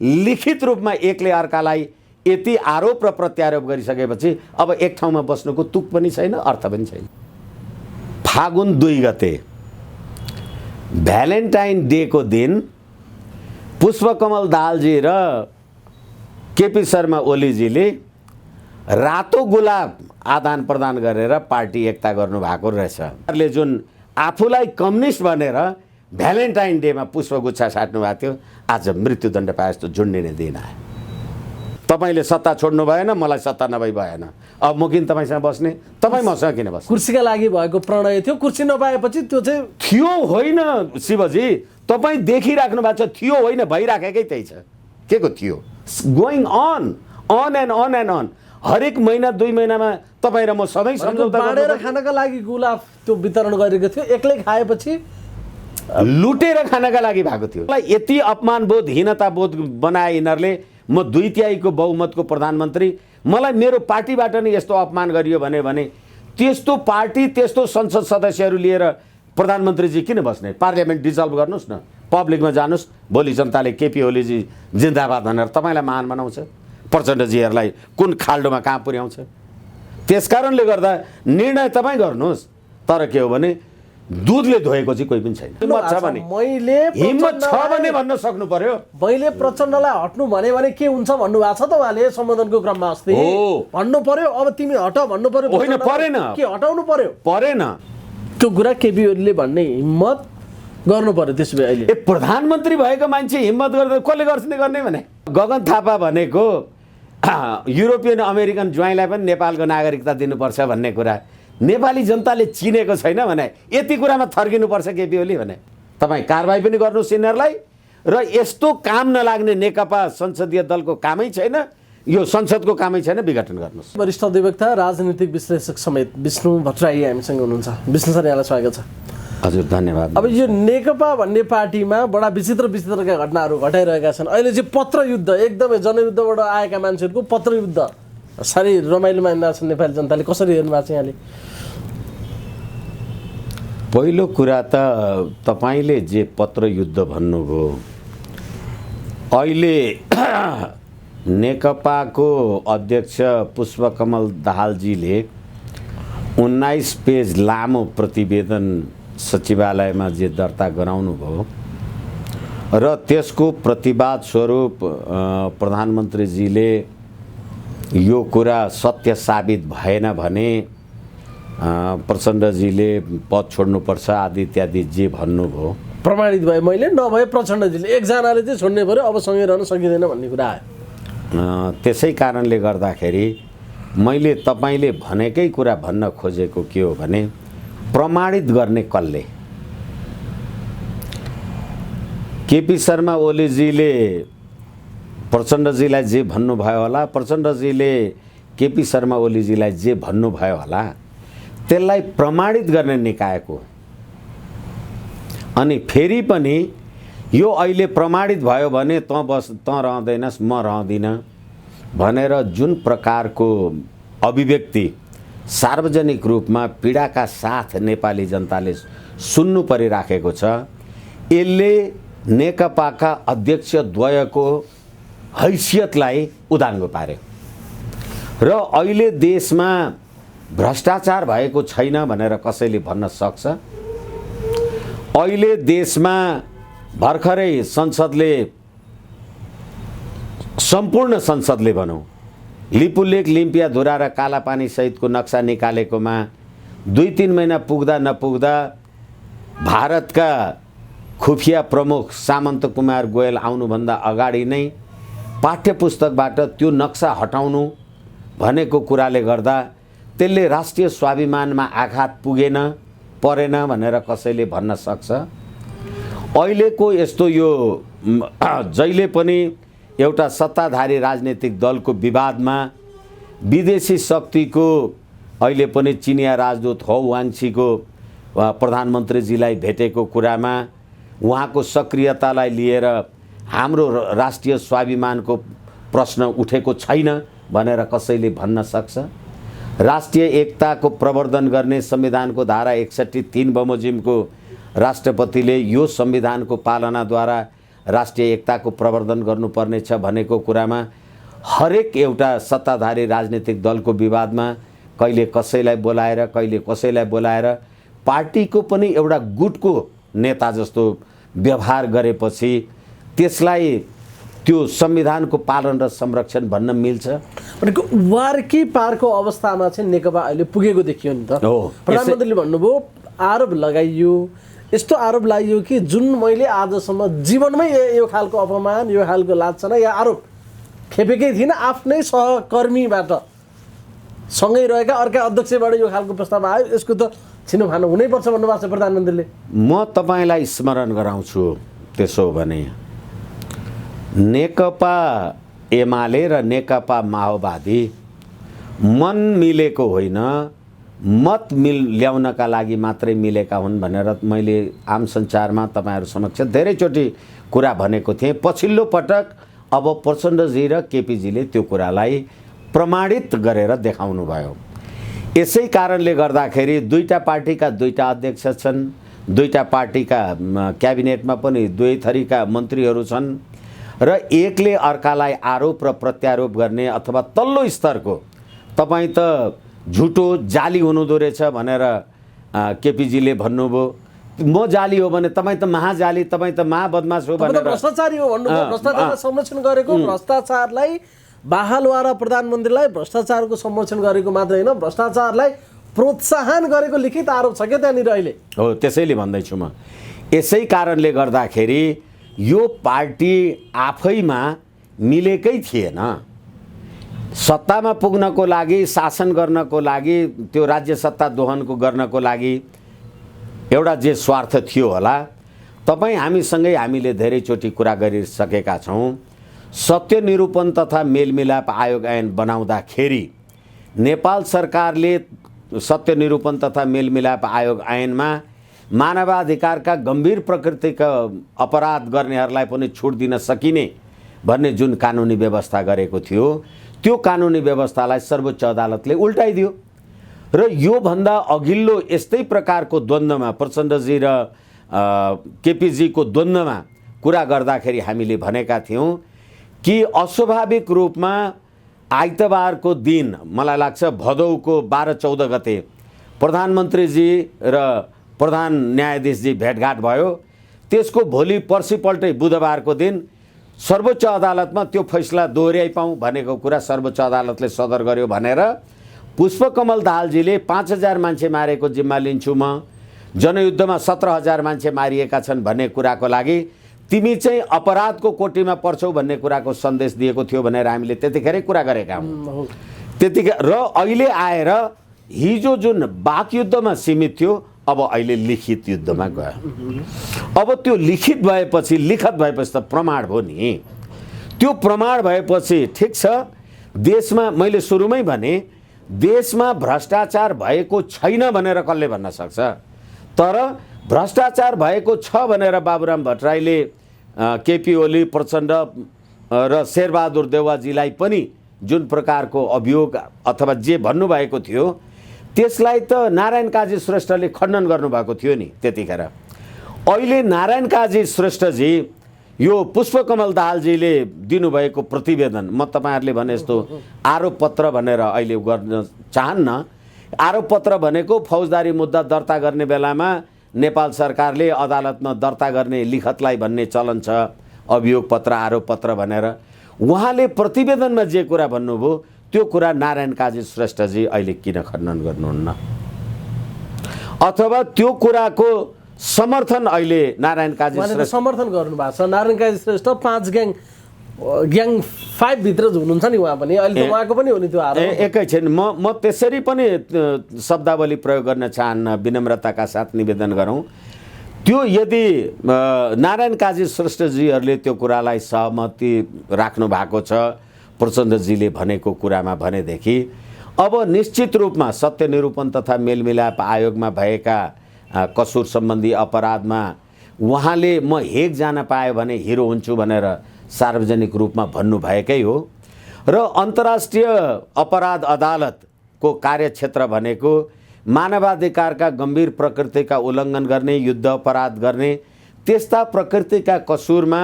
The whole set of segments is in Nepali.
लिखित रूपमा एकले अर्कालाई यति आरोप र प्रत्यारोप गरिसकेपछि अब एक ठाउँमा बस्नुको तुक पनि छैन, अर्थ पनि छैन। फागुन 2 गते भ्यालेन्टाइन डे को दिन पुष्पकमल दाहालजी र केपी शर्मा ओलीजीले रातो गुलाब आदान प्रदान गरेर पार्टी एकता गर्नु भएको रहेछ। जुन आफूलाई कम्युनिस्ट भनेर भ्यालेन्टाइन डेमा पुष्पगुच्छा साट्नु भएको थियो, आज मृत्युदण्ड पाए जस्तो झुन्डिने दिन आयो। तपाईले सत्ता छोड्नु भएन, मलाई सत्ता नभई भएन। अब म किन तपाईसँग बस्ने, तपाई मसँग किन बस्ने? कुर्सीका लागि भएको प्रणय थियो, कुर्सी नपाएपछि त्यो चाहिँ थियो होइन शिवजी, तपाई देखिराख्नु भएको छ, थियो होइन भइराखेकै त्यही छ। के को थियो? Going on and on. हरेक महिना 2 महिनामा तपाई र म सधैँ सम्झौता बाँडेर खानका लागि गुलाब त्यो वितरण गरेको थियो, एक्लै खाएपछि लुटेर खानका लागि भएको थियो। यति अपमानबोध हीनताबोध बनाए यिनीहरूले। म 2/3 बहुमतको प्रधानमन्त्री, मलाई मेरो पार्टीबाट नै यस्तो अपमान गरियो भने त्यस्तो पार्टी त्यस्तो संसद सदस्यहरू लिएर प्रधानमन्त्रीजी किन बस्ने? पार्लियामेन्ट डिजल्भ गर्नुहोस् न, पब्लिकमा जानुहोस्, भोलि जनताले केपी ओलीजी जिन्दाबाद भनेर तपाईँलाई महान बनाउँछ, प्रचण्डजीहरूलाई कुन खाल्डोमा कहाँ पुर्याउँछ। त्यसकारणले गर्दा निर्णय तपाईँ गर्नुहोस्, तर के हो भने दुधले धोएको चाहिँ कोही पनि छैन। हिम्मत छ भने भन्न सक्नु पर्यो। मैले प्रचण्डलाई हट्नु भने के हुन्छ भन्नु भएको छ त उहाँले सम्बोधनको क्रममा अस्ति। भन्नु पर्यो, अब तिमी हट भन्नु पर्यो। होइन, परेन, के हटाउनु पर्यो? परेन। त्यो कुरा केपी ओलीले भन्ने हिम्मत गर्नु पर्यो। त्यसो भए अहिले प्रधानमन्त्री भएको मान्छे हिम्मत गर्दा कसले गर्ने भने? गगन थापा भनेको युरोपियन अमेरिकन ज्वाइँलाई पनि नेपालको नागरिकता दिनुपर्छ भन्ने कुरा नेपाली जनताले चिनेको छैन भने यति कुरामा थर्किनुपर्छ केपी ओली भने? तपाईँ कारबाही पनि गर्नुहोस् यिनीहरूलाई। र यस्तो काम नलाग्ने नेकपा संसदीय दलको कामै छैन, यो संसदको कामै छैन, विघटन गर्नुहोस्। वरिष्ठ अधिवक्ता राजनीतिक विश्लेषक समेत विष्णु भट्टराई हामीसँग हुनुहुन्छ। विष्णु सर, यहाँलाई स्वागत छ। हजुर, धन्यवाद। अब यो नेकपा भन्ने पार्टीमा बडा विचित्रका घटनाहरू घटाइरहेका छन्। अहिले चाहिँ पत्र युद्ध, एकदमै जनयुद्धबाट आएका मान्छेहरूको पत्र युद्ध साह्रै रमाइलो मानिरहेको छ नेपाली जनताले। कसरी हेर्नु भएको छ यहाँले? पहिलो कुरा त तपाईले जे पत्र युद्ध भन्नुभयो, अहिले नेकपाको अध्यक्ष पुष्पकमल दाहालजीले 19 पेज लामो प्रतिवेदन सचिवालयमा जे दर्ता गराउनु भयो र त्यसको प्रतिवाद स्वरूप प्रधानमन्त्रीजीले यो कुरा सत्य साबित भएन भने प्रचण्डजीले पद छोड्नुपर्छ आदि इत्यादि जे भन्नुभयो प्रमाणित भयो। मैले नभए प्रचण्डजीले एकजनाले चाहिँ छोड्ने पर्यो, अब सँगै रहन सकिँदैन भन्ने कुरा आयो। त्यसै कारणले गर्दाखेरि मैले तपाईँले भनेकै कुरा भन्न खोजेको के हो भने प्रमाणित गर्ने कसले? केपी शर्मा ओलीजीले प्रचण्डजीलाई जे भन्नुभयो होला, प्रचण्डजीले केपी शर्मा ओलीजीलाई जे भन्नुभयो होला, त्यसलाई प्रमाणित गर्ने निकायको। अनि फेरि पनि यो अहिले प्रमाणित भयो भने त रहँदैनस्, म रहँदिनँ भनेर जुन प्रकारको अभिव्यक्ति सार्वजनिक रूपमा पीडाका साथ नेपाली जनताले सुन्नु परिराखेको छ, यसले नेकपाका अध्यक्षद्वयको हैसियतलाई उदाङ्गो पार्यो। र अहिले देशमा भ्रष्टाचार भएको छैन भनेर कसैले भन्न सक्छ? अहिले देशमा भर्खरै सम्पूर्ण संसदले भनौँ लिपुलेक, लिम्पियाधुरा र कालापानी सहितको नक्सा निकालेकोमा 2-3 महिना पुग्दा नपुग्दा भारतका खुफिया प्रमुख सामन्त कुमार गोयल आउनुभन्दा अगाडि नै पाठ्यपुस्तकबाट त्यो नक्सा हटाउनु भनेको कुराले गर्दा त्यसले राष्ट्रिय स्वाभिमानमा आघात परेन भनेर कसैले भन्न सक्छ? अहिलेको यस्तो यो जहिले पनि एउटा सत्ताधारी राजनीतिक दलको विवादमा विदेशी शक्तिको अहिले पनि चिनिया राजदूत हौ वाङछीको प्रधानमन्त्रीजीलाई भेटेको कुरामा उहाँको सक्रियतालाई लिएर हाम्रो राष्ट्रिय स्वाभिमानको प्रश्न उठेको छैन भनेर कसैले भन्न सक्छ? राष्ट्रिय एकताको प्रवर्धन गर्ने संविधानको धारा 61(3) बमोजिमको राष्ट्रपतिले यो संविधानको पालनाद्वारा राष्ट्रिय एकताको प्रवर्धन गर्नुपर्नेछ भनेको कुरामा हरेक एउटा सत्ताधारी राजनीतिक दलको विवादमा कहिले कसैलाई बोलाएर पार्टीको पनि एउटा गुटको नेता जस्तो व्यवहार गरेपछि त्यसलाई त्यो संविधानको पालन र संरक्षण भन्न मिल्छ? भनेको वारकी पारको अवस्थामा चाहिँ नेकपा अहिले पुगेको देखियो नि त। हो, प्रधानमन्त्रीले भन्नुभयो आरोप लगाइयो, यस्तो आरोप लगाइयो कि जुन मैले आजसम्म जीवनमै यो खालको अपमान, यो खालको लान्छना या आरोप खेपेकै थिइनँ। आफ्नै सहकर्मीबाट सँगै रहेका अर्का अध्यक्षबाट यो खालको प्रस्ताव आयो, यसको त छिनोफानो हुनैपर्छ भन्नुभएको छ प्रधानमन्त्रीले। म तपाईँलाई स्मरण गराउँछु, त्यसो भने नेकपा एमाले र नेकपा माओवादी मन मिलेको होइन, मत ल्याउनका लागि मात्रै मिलेका हुन् भनेर मैले आम सञ्चारमा तपाईँहरू समक्ष धेरैचोटि कुरा भनेको थिएँ। पछिल्लो पटक अब प्रचण्डजी र केपीजीले त्यो कुरालाई प्रमाणित गरेर देखाउनु भयो। यसै कारणले गर्दाखेरि दुईटा पार्टीका दुईटा अध्यक्ष छन्, दुईटा पार्टीका क्याबिनेटमा पनि दुई थरीका मन्त्रीहरू छन् र एकले अर्कालाई आरोप र प्रत्यारोप गर्ने अथवा तल्लो स्तरको तपाईँ त झुटो जाली हुनुहुँदो रहेछ भनेर केपीजीले भन्नुभयो, म जाली हो भने तपाईँ त महाजाली, तपाईँ त महाबदमास हो भनेर भ्रष्टाचारी हो भन्नुभयो। भ्रष्टाचारलाई संरक्षण गरेको, भ्रष्टाचारलाई बहालवाला प्रधानमन्त्रीलाई भ्रष्टाचारको संरक्षण गरेको मात्रै होइन, भ्रष्टाचारलाई प्रोत्साहन गरेको लिखित आरोप छ क्या त्यहाँनिर अहिले। हो, त्यसैले भन्दैछु म। यसै कारणले गर्दाखेरि यो पार्टी आफैमा मिलेकै थिएन। सत्तामा पुग्नको लागि, शासन गर्नको लागि, त्यो राज्य सत्ता दोहनको गर्नको लागि एउटा जे स्वार्थ थियो होला। तपाईँ हामीसँगै हामीले धेरैचोटि कुरा गरिसकेका छौँ। सत्य निरूपण तथा मेलमिलाप आयोग ऐन बनाउँदाखेरि नेपाल सरकारले सत्य निरूपण तथा मेलमिलाप आयोग ऐनमा मानवाधिकारका गम्भीर प्रकृतिका अपराध गर्नेहरूलाई पनि छुट दिन सकिने भन्ने जुन कानुनी व्यवस्था गरेको थियो, त्यो कानुनी व्यवस्थालाई सर्वोच्च अदालतले उल्टाइदियो र योभन्दा अघिल्लो यस्तै प्रकारको द्वन्द्वमा प्रचण्डजी र केपीजीको द्वन्द्वमा कुरा गर्दाखेरि हामीले भनेका थियौँ कि अस्वाभाविक रूपमा आइतबारको दिन, मलाई लाग्छ भदौको 12-14 गते प्रधानमन्त्रीजी र प्रधान न्यायाधीशजी भेटघाट भयो। त्यसको भोलि पर्सिपल्टै बुधबारको दिन सर्वोच्च अदालतमा त्यो फैसला दोहोऱ्याइपाउँ भनेको कुरा सर्वोच्च अदालतले सदर गर्यो भनेर पुष्पकमल दाहालजीले 5000 मान्छे मारेको जिम्मा लिन्छु म, जनयुद्धमा 17000 मान्छे मारिएका छन् भन्ने कुराको लागि तिमी चाहिँ अपराधको कोटीमा पर्छौ भन्ने कुराको सन्देश दिएको थियो भनेर हामीले त्यतिखेरै कुरा गरेका हौँ। त्यतिखेर र अहिले आएर हिजो जुन वाकयुद्धमा सीमित थियो अब अहिले लिखित युद्धमा गयो। अब त्यो लिखित भएपछि, लिखत भएपछि त प्रमाण हो नि। त्यो प्रमाण भएपछि ठिक छ, देशमा मैले सुरुमै भने देशमा भ्रष्टाचार भएको छैन भनेर कसले भन्न सक्छ? तर भ्रष्टाचार भएको छ भनेर बाबुराम भट्टराईले केपी ओली, प्रचण्ड र शेरबहादुर देउवाजीलाई पनि जुन प्रकारको अभियोग अथवा जे भन्नुभएको थियो त्यसलाई त नारायण काजी श्रेष्ठले खण्डन गर्नुभएको थियो नि त्यतिखेर। अहिले नारायण काजी श्रेष्ठजी यो पुष्पकमल दाहालजीले दिनुभएको प्रतिवेदन, म तपाईँहरूले भने जस्तो आरोप पत्र भनेर अहिले गर्न चाहन्न। आरोप पत्र भनेको फौजदारी मुद्दा दर्ता गर्ने बेलामा नेपाल सरकारले अदालतमा दर्ता गर्ने लिखतलाई भन्ने चलन छ, अभियोग पत्र, आरोप पत्र भनेर। उहाँले प्रतिवेदनमा जे कुरा भन्नुभयो त्यो कुरा नारायण काजी श्रेष्ठजी अहिले किन खण्डन गर्नुहुन्न? अथवा त्यो कुराको समर्थन अहिले नारायण काजी श्रेष्ठ समर्थन गर्नुभएको छ। नारायण काजी श्रेष्ठ 5 ग्याङ 5 भित्र हुनुहुन्छ नि उहाँ पनि, अहिले त उहाँको पनि हो नि त्यो आरोप। एकैछिन म त्यसरी पनि शब्दावली प्रयोग गर्न चाहन्न, विनम्रताका साथ निवेदन गरौँ। त्यो यदि नारायण काजी श्रेष्ठजीहरूले त्यो कुरालाई सहमति राख्नु भएको छ प्रचण्डजीले भनेको कुरामा भनेदेखि अब निश्चित रूपमा सत्य निरूपण तथा मेलमिलाप आयोगमा भएका कसुर सम्बन्धी अपराधमा उहाँले म हेग जान पायो भने हिरो हुन्छु भनेर सार्वजनिक रूपमा भन्नुभएकै हो। र अन्तर्राष्ट्रिय अपराध अदालतको कार्यक्षेत्र भनेको मानवाधिकारका गम्भीर प्रकृतिका उल्लङ्घन गर्ने, युद्ध अपराध गर्ने, त्यस्ता प्रकृतिका कसुरमा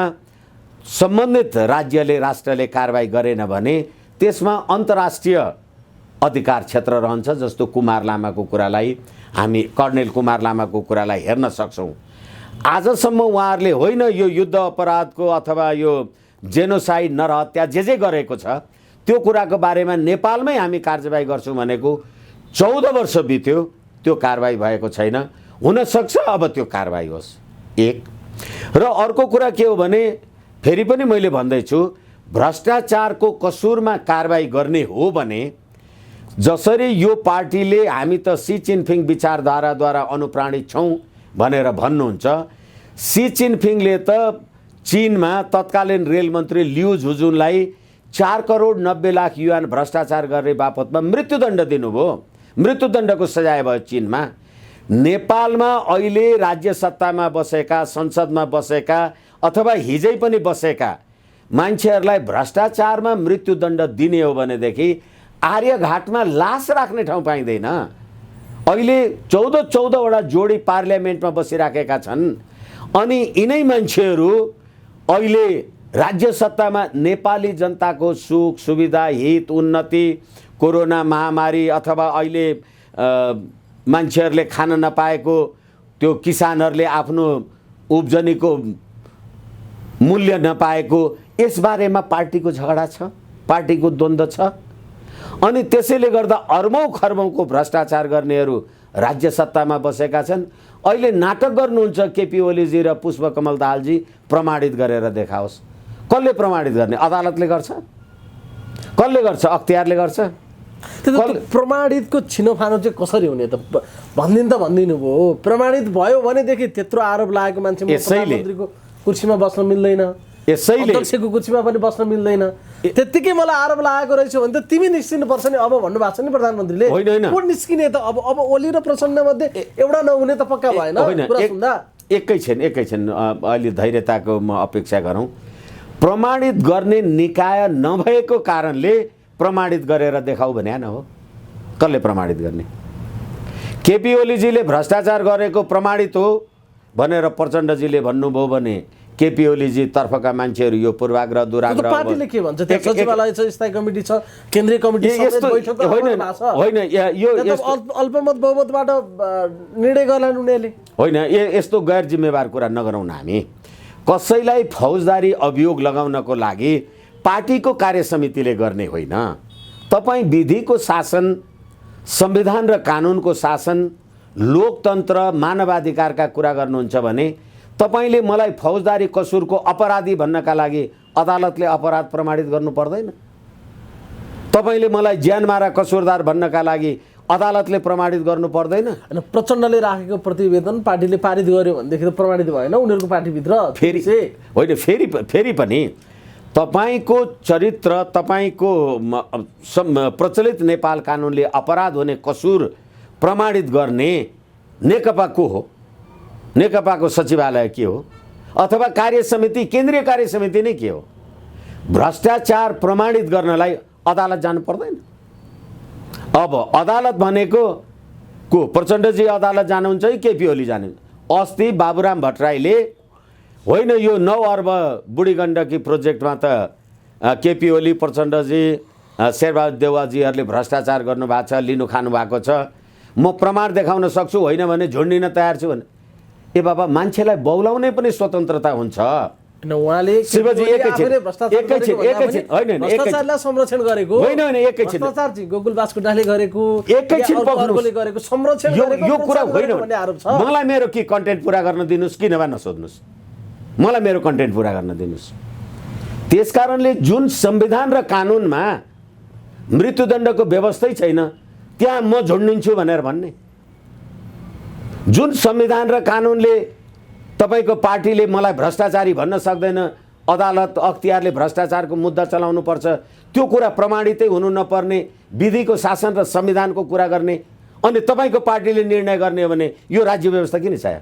सम्बन्धित राज्यले राष्ट्रले कारबाही गरेन भने त्यसमा अन्तर्राष्ट्रिय अधिकार क्षेत्र रहन्छ। जस्तो कुमार लामाको कुरालाई हामी कर्णेल कुमार लामाको कुरालाई हेर्न सक्छौँ। आजसम्म उहाँहरूले होइन यो युद्ध अपराधको अथवा यो जेनोसाइड नरहत्या जे गरेको छ त्यो कुराको बारेमा नेपालमै हामी कारबाही गर्छौँ भनेको 14 वर्ष बित्यो, त्यो कारबाही भएको छैन। हुनसक्छ अब त्यो कारबाही होस्। एक र अर्को कुरा के हो भने फेरि पनि मैले भन्दैछु, भ्रष्टाचारको कसुरमा कारबाही गर्ने हो भने जसरी यो पार्टीले हामी त सी चिनफिङ विचारधाराद्वारा अनुप्राणित छौँ भनेर भन्नुहुन्छ, सी चिनफिङले त चीनमा तत्कालीन रेल मन्त्री लिउ झुजुनलाई 4 करोड 90 लाख युआन भ्रष्टाचार गर्ने बापतमा मृत्युदण्ड दिनुभयो। मृत्युदण्डको सजाय भयो चीनमा। नेपालमा अहिले राज्य सत्तामा बसेका, संसदमा बसेका अथवा हिजै पनि बसेका मान्छेहरूलाई भ्रष्टाचारमा मृत्युदण्ड दिने हो भनेदेखि आर्यघाटमा लास राख्ने ठाउँ पाइँदैन। अहिले 14-14वटा जोडी पार्लियामेन्टमा बसिराखेका छन् अनि यिनै मान्छेहरू अहिले राज्य सत्तामा नेपाली जनताको सुख सुविधा हित उन्नति, कोरोना महामारी अथवा अहिले मान्छेहरूले खान नपाएको, त्यो किसानहरूले आफ्नो उब्जनीको मूल्य नपाएको, यसबारेमा पार्टीको झगडा छ, पार्टीको द्वन्द्व छ। अनि त्यसैले गर्दा अर्बौं खर्बौंको भ्रष्टाचार गर्नेहरू राज्य सत्तामा बसेका छन्। अहिले नाटक गर्नुहुन्छ केपी ओलीजी र पुष्पकमल दाहालजी, प्रमाणित गरेर देखाओस्। कसले प्रमाणित गर्ने? अदालतले गर्छ? कसले गर्छ? अख्तियारले गर्छ? प्रमाणितको छिनोफानो चाहिँ कसरी हुने त भनिदिनु भयो। प्रमाणित भयो भनेदेखि त्यत्रो आरोप लागेको मान्छे प्रधानमन्त्रीको कुर्सीमा बस्न मिल्दैन, यसैले अध्यक्षको कुर्सीमा पनि बस्न मिल्दैन। त्यत्तिकै मलाई आरोप लागेको रहेछ भने त तिमी निस्किनु पर्छ नि। अब भन्नुभएको छ नि प्रधानमन्त्रीले, को निस्किने त? अब ओली र प्रचण्ड मध्ये एउटा नहुने त पक्का भएन कुरा सुन्दा। एकैछिन अहिले धैर्यताको म अपेक्षा गरौँ। प्रमाणित गर्ने निकाय नभएको कारणले प्रमाणित गरेर देखाऊ भने न हो। कसले प्रमाणित गर्ने? केपी ओलीजीले भ्रष्टाचार गरेको प्रमाणित हो भनेर प्रचण्डजीले भन्नुभयो भने केपी ओलीजी तर्फका मान्छेहरू यो पूर्वाग्रह दुराग्रह पार्टीले के भन्छ? त्यहाँ सचिवालय छ, स्थायी कमिटी छ, केन्द्रीय कमिटी होइन, यो अल्पमत बहुमतबाट निर्णय गर्लान् उनीहरूले। होइन, यस्तो गैर जिम्मेवार कुरा नगरौँ न हामी। कसैलाई फौजदारी अभियोग लगाउनको लागि पार्टीको कार्यसमितिले गर्ने होइन। तपाईँ विधिको शासन, संविधान र कानुनको शासन, लोकतन्त्र, मानवाधिकारका कुरा गर्नुहुन्छ भने तपाईले मलाई फौजदारी कसुरको अपराधी भन्नका लागि अदालतले अपराध प्रमाणित गर्नु पर्दैन। तपाईले मलाई ज्यानमारा कसुरदार भन्नका लागि अदालतले प्रमाणित गर्नु पर्दैन। हैन, प्रचण्डले राखेको प्रतिवेदन पार्टीले पारित गर्यो भनेदेखि त प्रमाणित भएन उनीहरूको पार्टीभित्र। फेरि पनि तपाईको चरित्र, तपाईको प्रचलित नेपाल कानुनले अपराध हुने कसुर प्रमाणित गर्ने नेकपा को हो? नेकपाको सचिवालय के हो? अथवा कार्यसमिति, केन्द्रीय कार्यसमिति नै के हो? भ्रष्टाचार प्रमाणित गर्नलाई अदालत जानु पर्दैन। अब अदालत भनेको को? प्रचण्डजी अदालत जानुहुन्छ कि केपी ओली जानुहुन्छ? अस्ति बाबुराम भट्टराईले होइन यो 9 अर्ब बुढी गण्डकी प्रोजेक्टमा त केपी ओली, प्रचण्डजी, शेरबहादुर देउवाजीहरूले भ्रष्टाचार गर्नुभएको छ, लिनु खानु भएको छ, म प्रमाण देखाउन सक्छु, होइन भने झुन्डिन तयार छु भने। ए बाबा, मान्छेलाई बौलाउने पनि स्वतन्त्रता हुन्छ। उहाँले शिवजी भ्रष्टाचारलाई संरक्षण गरेको होइन, एकैछिन भ्रष्टाचार चाहिँ गोकुल बास्कोटाले गरेको, एकैछिन गरेको संरक्षण गरेको यो कुरा होइन भन्ने आरोप छ। मलाई मेरो के कन्टेन्ट पूरा गर्न दिनुस् कि नभए नसोध्नुस्, मलाई मेरो कन्टेन्ट पूरा गर्न दिनुस्। त्यसकारणले जुन संविधान र कानुनमा मृत्युदण्डको व्यवस्थै छैन त्यहाँ म झुन्डिन्छु भनेर भन्ने, जुन संविधान र कानुनले तपाईको पार्टीले मलाई भ्रष्टाचारी भन्न सक्दैन, अदालत अख्तियारले भ्रष्टाचारको मुद्दा चलाउनु पर्छ, त्यो कुरा प्रमाणितै हुनु नपर्ने, विधिको शासन र संविधानको कुरा गर्ने, अनि तपाईको पार्टीले निर्णय गर्ने हो भने यो राज्य व्यवस्था किन चाहियो?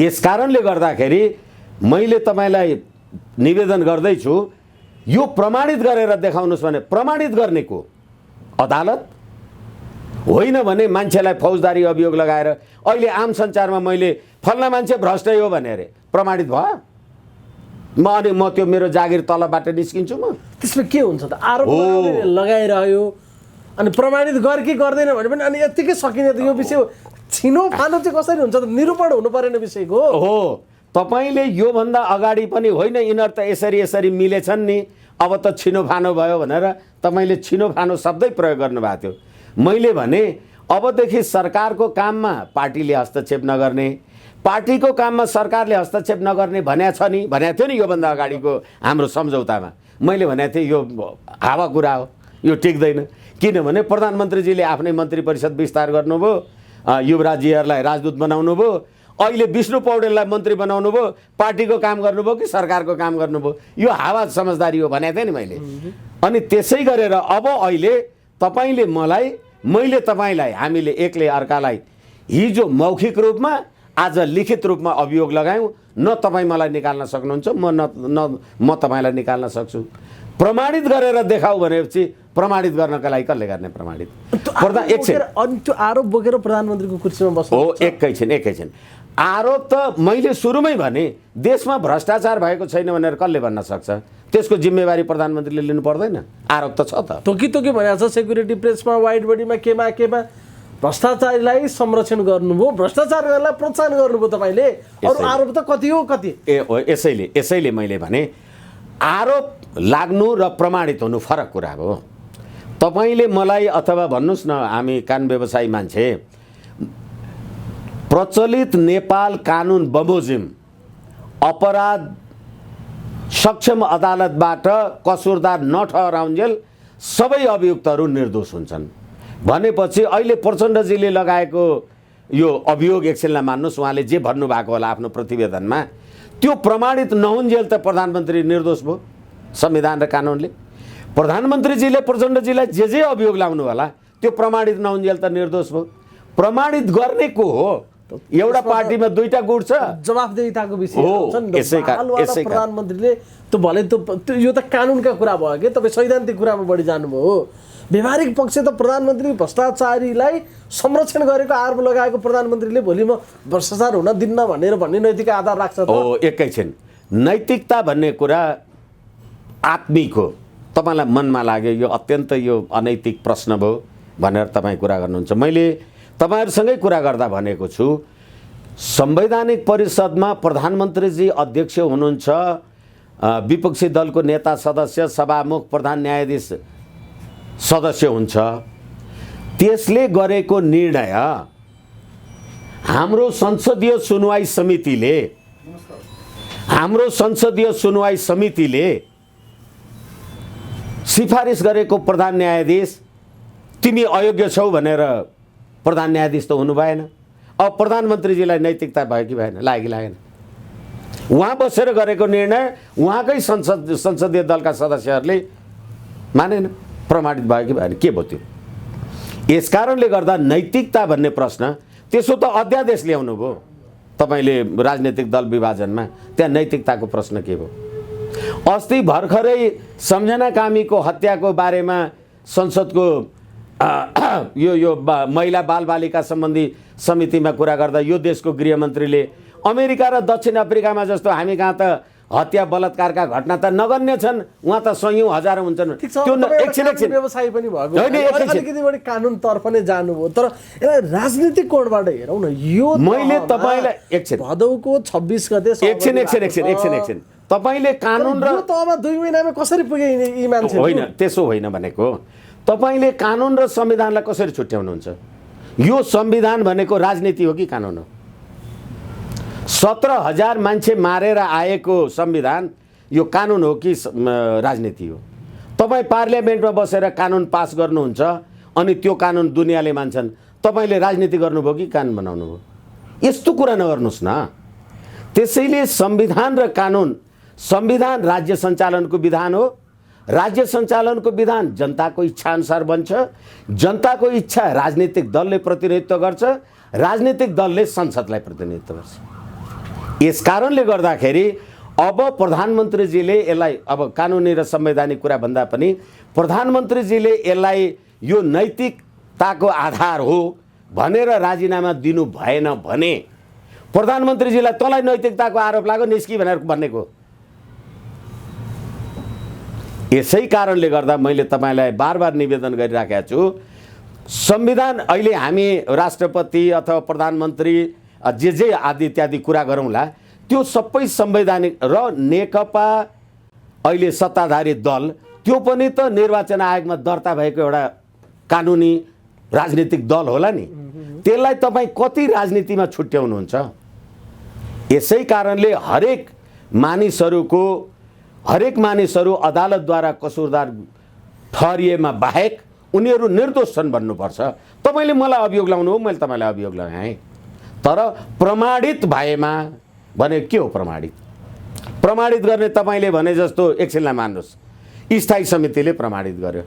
यसकारणले गर्दाखेरि मैले तपाईलाई निवेदन गर्दैछु, यो प्रमाणित गरेर देखाउनुस् भने प्रमाणित गर्ने को? अदालत होइन भने मान्छेलाई फौजदारी अभियोग लगाएर अहिले आम सञ्चारमा मैले फल्ना मान्छे भ्रष्टै हो भने अरे प्रमाणित भयो? म त्यो मेरो जागिर तलबाट निस्किन्छु म। त्यसमा के हुन्छ त? आरोप लगाइरह्यो अनि प्रमाणित गर कि गर्दैन भने पनि अनि यत्तिकै सकिने त यो विषय छिनोफानो चाहिँ कसरी हुन्छ त? निरूपण हुनु परेन विषयको। हो, तपाईँले योभन्दा अगाडि पनि होइन यिनीहरू त यसरी मिलेछन् नि, अब त छिनोफानो भयो भनेर तपाईँले छिनोफानो शब्दै प्रयोग गर्नुभएको थियो। मैले भने अबदेखि सरकारको काममा पार्टीले हस्तक्षेप नगर्ने, पार्टीको काममा सरकारले हस्तक्षेप नगर्ने भनेको छ नि, भनेको थियो नि योभन्दा अगाडिको हाम्रो सम्झौतामा। मैले भनेको थिएँ यो हावा कुरा हो, यो टिक्दैन। किनभने प्रधानमन्त्रीजीले आफ्नै मन्त्री परिषद विस्तार गर्नुभयो, युवराजजीहरूलाई राजदूत बनाउनु भयो, अहिले विष्णु पौडेललाई मन्त्री बनाउनु भयो, पार्टीको काम गर्नुभयो कि सरकारको काम गर्नुभयो? यो हावा समझदारी हो भनेको थिएँ नि मैले। अनि त्यसै गरेर अब अहिले तपाईँले मलाई, मैले तपाईँलाई, हामीले एकले अर्कालाई हिजो मौखिक रूपमा आज लिखित रूपमा अभियोग लगायौँ। न तपाईँ मलाई निकाल्न सक्नुहुन्छ, म तपाईँलाई निकाल्न सक्छु। प्रमाणित गरेर देखाऊ भनेपछि प्रमाणित गर्नका लागि कसले गर्ने प्रमाणित? अनि त्यो आरोप बोकेर प्रधानमन्त्रीको कुर्सीमा बस्नु? हो, एकैछिन। आरोप त मैले सुरुमै भने देशमा भ्रष्टाचार भएको छैन भनेर कसले भन्न सक्छ? त्यसको जिम्मेवारी प्रधानमन्त्रीले लिनु पर्दैन? आरोप त छ त। तोकी भनेको छ सेक्युरिटी प्रेसमा, वाइड बडीमा, केमा भ्रष्टाचारीलाई संरक्षण गर्नुभयो, भ्रष्टाचारलाई प्रोत्साहन गर्नुभयो तपाईँले। अरू आरोप त कति हो कति? यसैले मैले भने आरोप लाग्नु र प्रमाणित हुनु फरक कुरा हो। तपाईँले मलाई अथवा भन्नुहोस् न, हामी कानुन व्यवसायी मान्छे, प्रचलित नेपाल कानुन बमोजिम अपराध सक्षम अदालतबाट कसुरदार नठहराउन्जेल सबै अभियुक्तहरू निर्दोष हुन्छन् भनेपछि अहिले प्रचण्डजीले लगाएको यो अभियोग एकछिनलाई मान्नुहोस्, उहाँले जे भन्नुभएको होला आफ्नो प्रतिवेदनमा, त्यो प्रमाणित नहुन्जेल त प्रधानमन्त्री निर्दोष भयो संविधान र कानुनले। प्रधानमन्त्रीजीले प्रचण्डजीलाई जे अभियोग लाउनु होला त्यो प्रमाणित नहुन्जेल त निर्दोष भयो। प्रमाणित गर्ने को हो? एउटा पार्टीमा दुईटा गुट छ, जवाफदेहिताको विषय हो। प्रधानमन्त्रीले त भले त यो त कानुनका कुरा भयो कि तपाईँ सैद्धान्तिक कुरामा बढी जानुभयो। व्यवहारिक पक्ष त प्रधानमन्त्री भ्रष्टाचारीलाई संरक्षण गरेको आरोप लगाएको प्रधानमन्त्रीले भोलि म भ्रष्टाचार हुन दिन्न भन्ने नैतिक आधार राख्छ त? हो, एकैछिन। नैतिकता भन्ने कुरा आत्मिक हो। तपाईँलाई मनमा लाग्यो यो अत्यन्त यो अनैतिक प्रश्न भयो भनेर तपाईँ कुरा गर्नुहुन्छ। मैले तपाईँहरूसँगै कुरा गर्दा भनेको छु, संवैधानिक परिषदमा प्रधानमन्त्रीजी अध्यक्ष हुनुहुन्छ, विपक्षी दलको नेता सदस्य, सभामुख, प्रधान न्यायाधीश सदस्य हुन्छ। त्यसले गरेको निर्णय हाम्रो संसदीय सुनवाई समितिले सिफारिस गरेको प्रधान न्यायाधीश तिमी अयोग्य छौ भनेर प्रधान न्यायाधीश त हुनु भएन। अब प्रधानमन्त्रीजीलाई नैतिकता भयो कि भएन? लागेन। उहाँ बसेर गरेको निर्णय उहाँकै संसदीय दलका सदस्यहरूले मानेन, प्रमाणित भयो कि भएन? के भयो त्यो? यसकारणले गर्दा नैतिकता भन्ने प्रश्न, त्यसो त अध्यादेश ल्याउनु भयो तपाईँले राजनीतिक दल विभाजनमा, त्यहाँ नैतिकताको प्रश्न के भयो? अस्ति भर्खरै सम्झना कामीको हत्याको बारेमा संसदको यो महिला बालबालिका सम्बन्धी समितिमा कुरा गर्दा यो देशको गृहमन्त्रीले अमेरिका र दक्षिण अफ्रिकामा जस्तो हामी कहाँ त हत्या बलात्कारका घटना त नगन्य छन्, उहाँ त सयौं हजारौं हुन्छन्। त्यो एकछिन व्यवसाय पनि भएको अलिकति बढी कानुनतर्फ नै जानुभयो। तर यसलाई राजनीतिक कोणबाट हेरौँ न। यो मैले तपाईँलाई एकछिन भदौको 26 गते एकछिन तपाईँले कानुन र तहमा 2 महिनामा कसरी पुगे यी मान्छे? होइन, त्यसो होइन भनेको। तपाईँले कानुन र संविधानलाई कसरी छुट्याउनुहुन्छ? यो संविधान भनेको राजनीति हो कि कानुन हो? 17,000 मान्छे मारेर आएको संविधान यो कानुन हो कि राजनीति हो? तपाईँ पार्लियामेन्टमा बसेर कानुन पास गर्नुहुन्छ अनि त्यो कानुन दुनियाँले मान्छन्, तपाईँले राजनीति गर्नुभयो कि कानुन बनाउनु भयो? यस्तो कुरा नगर्नुहोस् न। त्यसैले संविधान र कानुन, संविधान राज्य सञ्चालनको विधान हो, राज्य सञ्चालनको विधान जनताको इच्छाअनुसार बन्छ, जनताको इच्छा राजनीतिक दलले प्रतिनिधित्व गर्छ, राजनीतिक दलले संसदलाई प्रतिनिधित्व गर्छ। यसकारणले गर्दाखेरि अब प्रधानमन्त्रीजीले यसलाई, अब कानुनी र संवैधानिक कुरा भन्दा पनि प्रधानमन्त्रीजीले यसलाई यो नैतिकताको आधार हो भनेर राजीनामा दिनु भएन भने प्रधानमन्त्रीजीलाई तँलाई नैतिकताको आरोप लाग्यो निस्की भनेर भन्नेको यसै कारणले गर्दा मैले तपाईँलाई बार बार निवेदन गरिराखेको छु, संविधान अहिले हामी राष्ट्रपति अथवा प्रधानमन्त्री जे आदि इत्यादि कुरा गरौँला, त्यो सबै संवैधानिक र नेकपा अहिले सत्ताधारी दल त्यो पनि त निर्वाचन आयोगमा दर्ता भएको एउटा कानुनी राजनीतिक दल होला नि, त्यसलाई तपाईँ कति राजनीतिमा छुट्याउनुहुन्छ? यसै कारणले हरेक मानिसहरू अदालतद्वारा कसुरदार ठहरिएमा बाहेक उनीहरू निर्दोष छन् भन्नुपर्छ। तपाईँले मलाई अभियोग लाउनु हो, मैले तपाईँलाई अभियोग लगाएँ, तर प्रमाणित भएमा भने के हो प्रमाणित गर्ने? तपाईँले भने जस्तो एकछिनलाई मान्नुहोस्, स्थायी समितिले प्रमाणित गर्यो,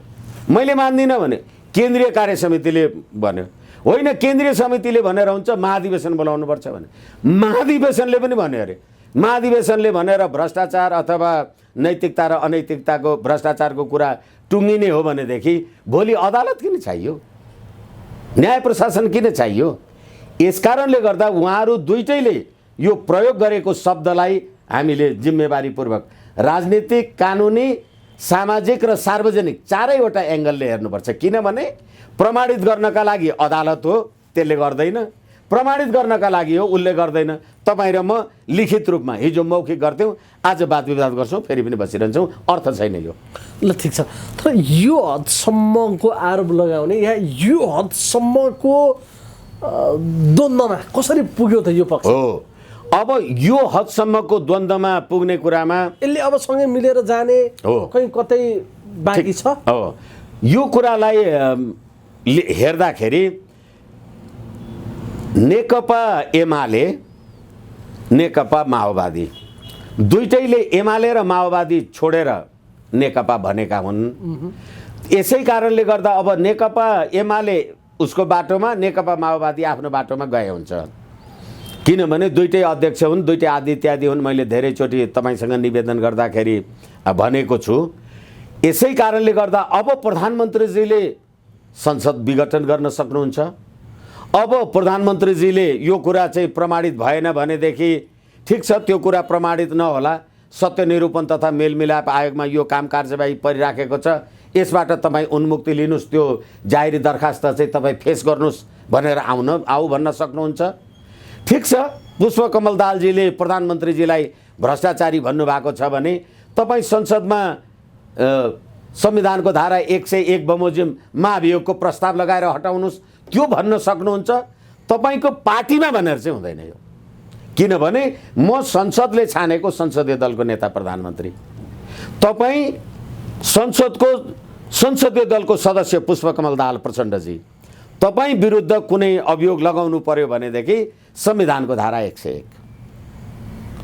मैले मान्दिनँ भने केन्द्रीय कार्य समितिले भन्यो, होइन केन्द्रीय समितिले भनेर हुन्छ महाधिवेशन बोलाउनुपर्छ भने महाधिवेशनले पनि भन्यो अरे, महाधिवेशनले भनेर भ्रष्टाचार अथवा नैतिकता र अनैतिकताको भ्रष्टाचारको कुरा टुङ्गिने हो भनेदेखि भोलि अदालत किन चाहियो? न्याय प्रशासन किन चाहियो? यसकारणले गर्दा उहाँहरू दुईटैले यो प्रयोग गरेको शब्दलाई हामीले जिम्मेवारीपूर्वक राजनीतिक, कानुनी, सामाजिक र सार्वजनिक चारैवटा एङ्गलले हेर्नुपर्छ। किनभने प्रमाणित गर्नका लागि अदालत हो, त्यसले गर्दैन, प्रमाणित गर्नका लागि हो, उसले गर्दैन। तपाईँ र म लिखित रूपमा हिजो मौखिक गर्थ्यौँ, आज वाद विवाद गर्छौँ, फेरि पनि बसिरहन्छौँ, अर्थ छैन यो। ल ठिक छ, तर यो हदसम्मको आरोप लगाउने या यो हदसम्मको द्वन्द्वमा कसरी पुग्यो त यो पक्ष? हो, अब यो हदसम्मको द्वन्द्वमा पुग्ने कुरामा यसले अब सँगै मिलेर जाने कहीँ कतै बाँकी छ? हो, यो कुरालाई हेर्दाखेरि नेकपा एमाले, नेकपा माओवादी दुईटैले एमाले र माओवादी छोडेर नेकपा भनेका हुन्। यसै कारणले गर्दा अब नेकपा एमाले उसको बाटोमा, नेकपा माओवादी आफ्नो बाटोमा गए हुन्छ। किनभने दुईटै अध्यक्ष हुन्, दुईटै आदि इत्यादि हुन्। मैले धेरैचोटि तपाईँसँग निवेदन गर्दाखेरि भनेको छु। यसै कारणले गर्दा अब प्रधानमन्त्रीजीले संसद विघटन गर्न सक्नुहुन्छ। अब प्रधानमन्त्रीजीले यो कुरा चाहिँ प्रमाणित भएन भनेदेखि ठिक छ, त्यो कुरा प्रमाणित नहोला, सत्य निरूपण तथा मेलमिलाप आयोगमा यो काम कारबाही परिराखेको छ, यसबाट तपाईँ उन्मुक्ति लिनुहोस्, त्यो जाहेरी दरखास्त चाहिँ तपाईँ फेस गर्नुहोस् भनेर आऊ भन्न सक्नुहुन्छ। ठिक छ, पुष्पकमल दाहालजीले प्रधानमन्त्रीजीलाई भ्रष्टाचारी भन्नुभएको छ भने तपाईँ संसदमा संविधानको धारा 101 बमोजिम महाभियोगको प्रस्ताव लगाएर हटाउनुहोस्, त्यो भन्न सक्नुहुन्छ। तपाईँको पार्टीमा भनेर चाहिँ हुँदैन यो। किनभने म संसदले छानेको संसदीय दलको नेता प्रधानमन्त्री, तपाईँ संसदीय दलको सदस्य पुष्पकमल दाहाल प्रचण्डजी, तपाईँ विरुद्ध कुनै अभियोग लगाउनु पर्यो भनेदेखि संविधानको धारा 101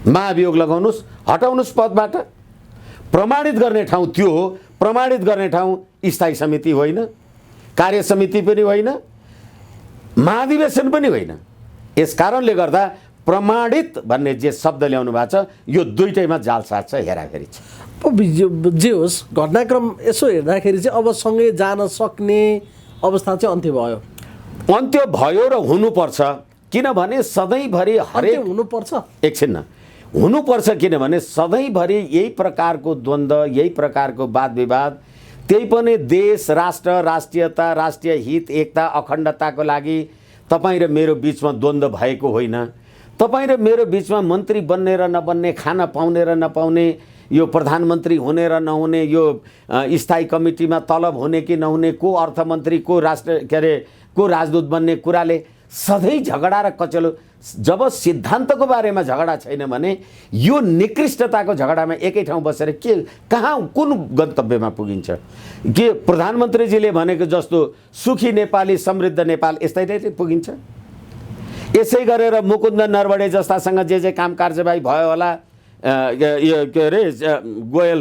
महाभियोग लगाउनुहोस्, हटाउनुहोस् पदबाट। प्रमाणित गर्ने ठाउँ त्यो हो, प्रमाणित गर्ने ठाउँ स्थायी समिति होइन, कार्य समिति पनि होइन, महाधिवेशन पनि होइन। यस कारणले गर्दा प्रमाणित भन्ने जे शब्द ल्याउनु भएको छ, यो दुईटैमा जालसाज छ, हेराफेरी छ। जे होस्, घटनाक्रम यसो हेर्दाखेरि चाहिँ अब सँगै जान सक्ने अवस्था चाहिँ अन्त्य भयो र हुनुपर्छ। किनभने सधैँभरि हरेक हुनुपर्छ, एकछिन हुनुपर्छ, किनभने सधैँभरि यही प्रकारको द्वन्द्व, यही प्रकारको वाद विवाद, त्यही पनि देश, राष्ट्र, राष्ट्रियता, राष्ट्रिय हित, एकता, अखण्डताको लागि तपाईँ र मेरो बिचमा द्वन्द्व भएको होइन। तपाईँ र मेरो बिचमा मन्त्री बन्ने र नबन्ने, खाना पाउने र नपाउने, यो प्रधानमन्त्री हुने र नहुने, यो स्थायी कमिटीमा तलब हुने कि नहुने, को अर्थमन्त्री, को को राजदूत बन्ने कुराले सधैँ झगडा र कचेलो। जब सिद्धान्तको बारेमा झगडा छैन भने यो निकृष्टताको झगडामा एकै ठाउँ बसेर कुन गन्तव्यमा पुगिन्छ? के प्रधानमन्त्रीजीले भनेको जस्तो सुखी नेपाली, समृद्ध नेपाल यस्तै नै पुगिन्छ? यसै गरेर मुकुन्द नरवडे जस्तासँग जे काम कारबाही भयो होला, के अरे गोयल,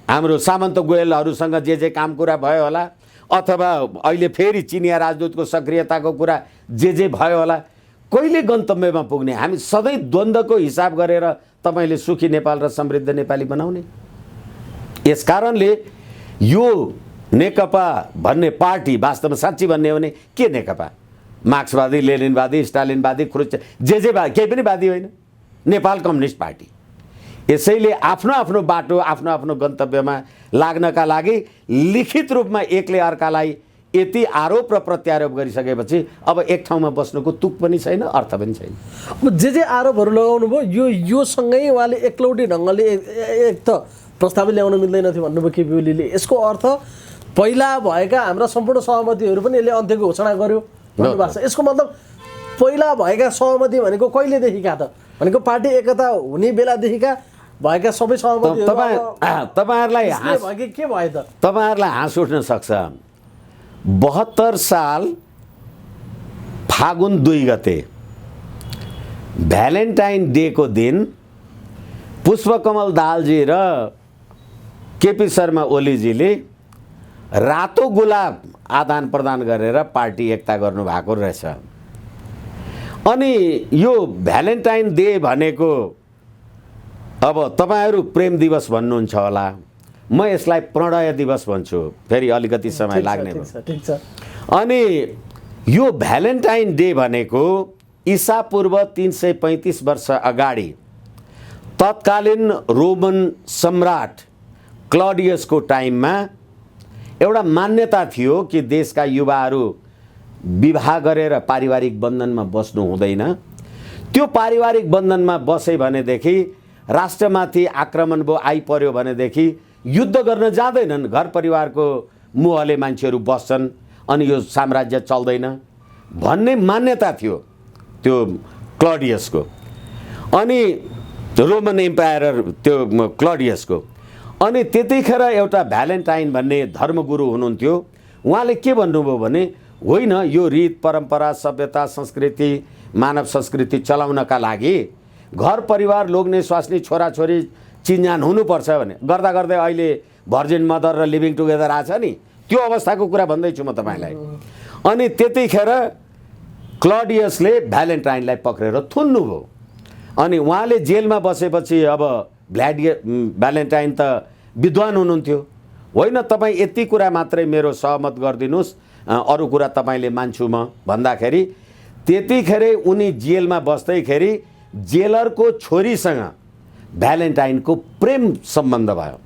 हाम्रो सामन्त गोयलहरूसँग जे काम कुरा भयो होला, अथवा अहिले फेरि चिनिया राजदूतको सक्रियताको कुरा जे भयो होला, कहिले गन्तव्यमा पुग्ने? हामी सधैँ द्वन्द्वको हिसाब गरेर तपाईँले सुखी नेपाल र समृद्ध नेपाली बनाउने। यस कारणले यो नेकपा भन्ने पार्टी वास्तवमा साँच्ची भन्ने हो भने के नेकपा? मार्क्सवादी, लेनिनवादी, स्टालिनवादी, क्रुच्चे जे केही पनि वादी होइन, नेपाल कम्युनिस्ट पार्टी। यसैले आफ्नो आफ्नो बाटो आफ्नो आफ्नो गन्तव्यमा लाग्नका लागि लिखित रूपमा एकले अर्कालाई यति आरोप र प्रत्यारोप गरिसकेपछि अब एक ठाउँमा बस्नुको तुक पनि छैन, अर्थ पनि छैन। अब जे आरोपहरू लगाउनु भयो यो सँगै उहाँले एकलौटी ढङ्गले एक त प्रस्तावै ल्याउन मिल्दैन थियो भन्नुभयो केपी ओलीले। यसको अर्थ पहिला भएका हाम्रा सम्पूर्ण सहमतिहरू पनि यसले अन्त्यको घोषणा गर्यो भन्नुभएको छ। यसको मतलब पहिला भएका सहमति भनेको कहिलेदेखिका त भनेको पार्टी एकता हुने बेलादेखिका भएका सबै सहमतिहरू तपाईँहरूलाई के भयो त? तपाईँहरूलाई हाँस उठ्न सक्छ। 72 साल फागुन 2 गते भ्यालेन्टाइन डेको दिन पुष्पकमल दाहालजी र केपी शर्मा ओलीजीले रातो गुलाब आदान प्रदान गरेर पार्टी एकता गर्नुभएको रहेछ। अनि यो भ्यालेन्टाइन डे भनेको अब तपाईँहरू प्रेम दिवस भन्नुहुन्छ होला, म यसलाई प्रणय दिवस भन्छु, फेरि अलिकति समय लाग्ने भयो। अनि यो भ्यालेन्टाइन डे भनेको ईसा पूर्व 335 वर्ष अगाडि तत्कालीन रोमन सम्राट क्लडियसको टाइममा एउटा मान्यता थियो कि देशका युवाहरू विवाह गरेर पारिवारिक बन्धनमा बस्नु हुँदैन। त्यो पारिवारिक बन्धनमा बसे भनेदेखि राष्ट्रमाथि आक्रमण भयो आइपर्यो भनेदेखि युद्ध गर्न जाँदैनन्, घर परिवारको मोहले मान्छेहरू बस्छन् अनि यो साम्राज्य चल्दैन भन्ने मान्यता थियो त्यो क्लडियसको। अनि रोमन एम्पायर त्यो क्लडियसको। अनि त्यतिखेर एउटा भ्यालेन्टाइन भन्ने धर्मगुरु हुनुहुन्थ्यो, उहाँले के भन्नुभयो भने होइन, यो रीत परम्परा सभ्यता संस्कृति मानव संस्कृति चलाउनका लागि घर परिवार लोग्ने स्वास्नी छोराछोरी चिन्जान हुनुपर्छ भने गर्दा गर्दै अहिले भर्जिन मदर र लिभिङ टुगेदर आछ नि, त्यो अवस्थाको कुरा भन्दैछु म तपाईँलाई। अनि त्यतिखेर क्लडियसले भ्यालेन्टाइनलाई पक्रेर थुन्नुभयो। अनि उहाँले जेलमा बसेपछि अब भ्यालेन्टाइन त विद्वान हुनुहुन्थ्यो, होइन तपाईँ यति कुरा मात्रै मेरो सहमत गरिदिनुहोस्, अरू कुरा तपाईँले मान्छु म भन्दाखेरि त्यतिखेरै उनी जेलमा बस्दैखेरि जेलरको छोरीसँग भ्यालेन्टाइनको प्रेम सम्बन्ध भयो।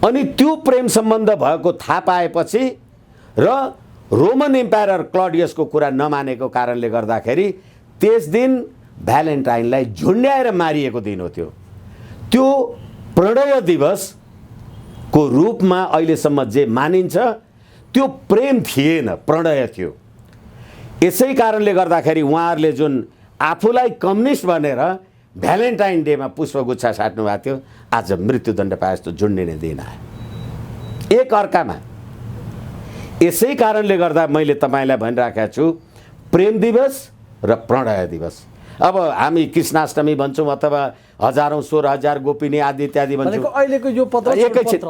अनि त्यो प्रेम सम्बन्ध भएको थाहा पाएपछि र रोमन एम्पायर क्लडियसको कुरा नमानेको कारणले गर्दाखेरि त्यस दिन भ्यालेन्टाइनलाई झुन्ड्याएर मारिएको दिन हो त्यो। त्यो प्रणय दिवसको रूपमा अहिलेसम्म जे मानिन्छ त्यो प्रेम थिएन, प्रणय थियो। यसै कारणले गर्दाखेरि उहाँहरूले जुन आफूलाई कम्युनिस्ट भनेर भ्यालेन्टाइन डेमा पुष्पगुच्छा साट्नु भएको थियो, आज मृत्युदण्ड पाए जस्तो झुन्डिने दिन आयो एक अर्कामा। यसै कारणले गर्दा मैले तपाईँलाई भनिराखेको छु प्रेम दिवस र प्रणय दिवस। अब हामी कृष्णाष्टमी भन्छौँ अथवा हजारौँ 16,000 गोपिनी आदि इत्यादि भन्छौँ। अहिलेको यो पत्र एकैछिन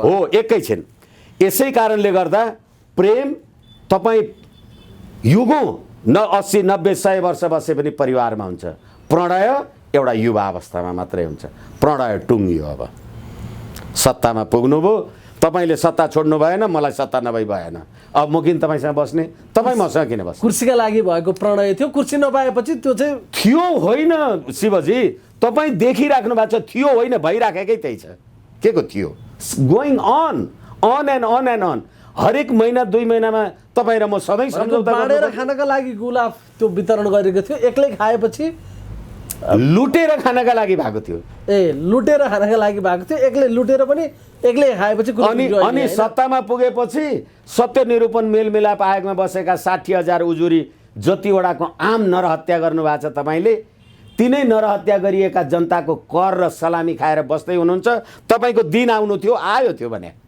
हो एकैछिन। यसै कारणले गर्दा प्रेम तपाईँ युगौँ 80, 90, 100 वर्ष बसे पनि परिवारमा हुन्छ। प्रणय एउटा युवा अवस्थामा मात्रै हुन्छ। प्रणय टुङ्गियो, अब सत्तामा पुग्नुभयो, तपाईँले सत्ता छोड्नु भएन, मलाई सत्ता नभई भएन, अब म किन तपाईँसँग बस्ने, तपाईँ मसँग किन बस्ने। कुर्सीका लागि भएको प्रणय थियो, कुर्सी नपाएपछि त्यो चाहिँ थियो होइन शिवजी, तपाईँ देखिराख्नु भएको छ, थियो होइन भइराखेकै त्यही छ। के को थियो, गोइङ अन एन्ड अन। हरेक महिना 2 महिनामा तपाईँ र म सधैँ सम्झौता बाँडेर खानका लागि गुलाब त्यो वितरण गरेको थियो, एक्लै खाएपछि लुटेर खानका लागि भएको थियो। लुटेर खानका लागि भएको थियो, एक्लै लुटेर पनि एक्लै खाएपछि। अनि सत्तामा पुगेपछि सत्य निरूपण मेलमिलाप आयोगमा बसेका 60,000 उजुरी जतिवटाको आम नरहत्या गर्नुभएको छ तपाईँले, तिनै नरहत्या गरिएका जनताको कर र सलामी खाएर बस्दै हुनुहुन्छ। तपाईँको दिन आउनु थियो, आयो थियो भने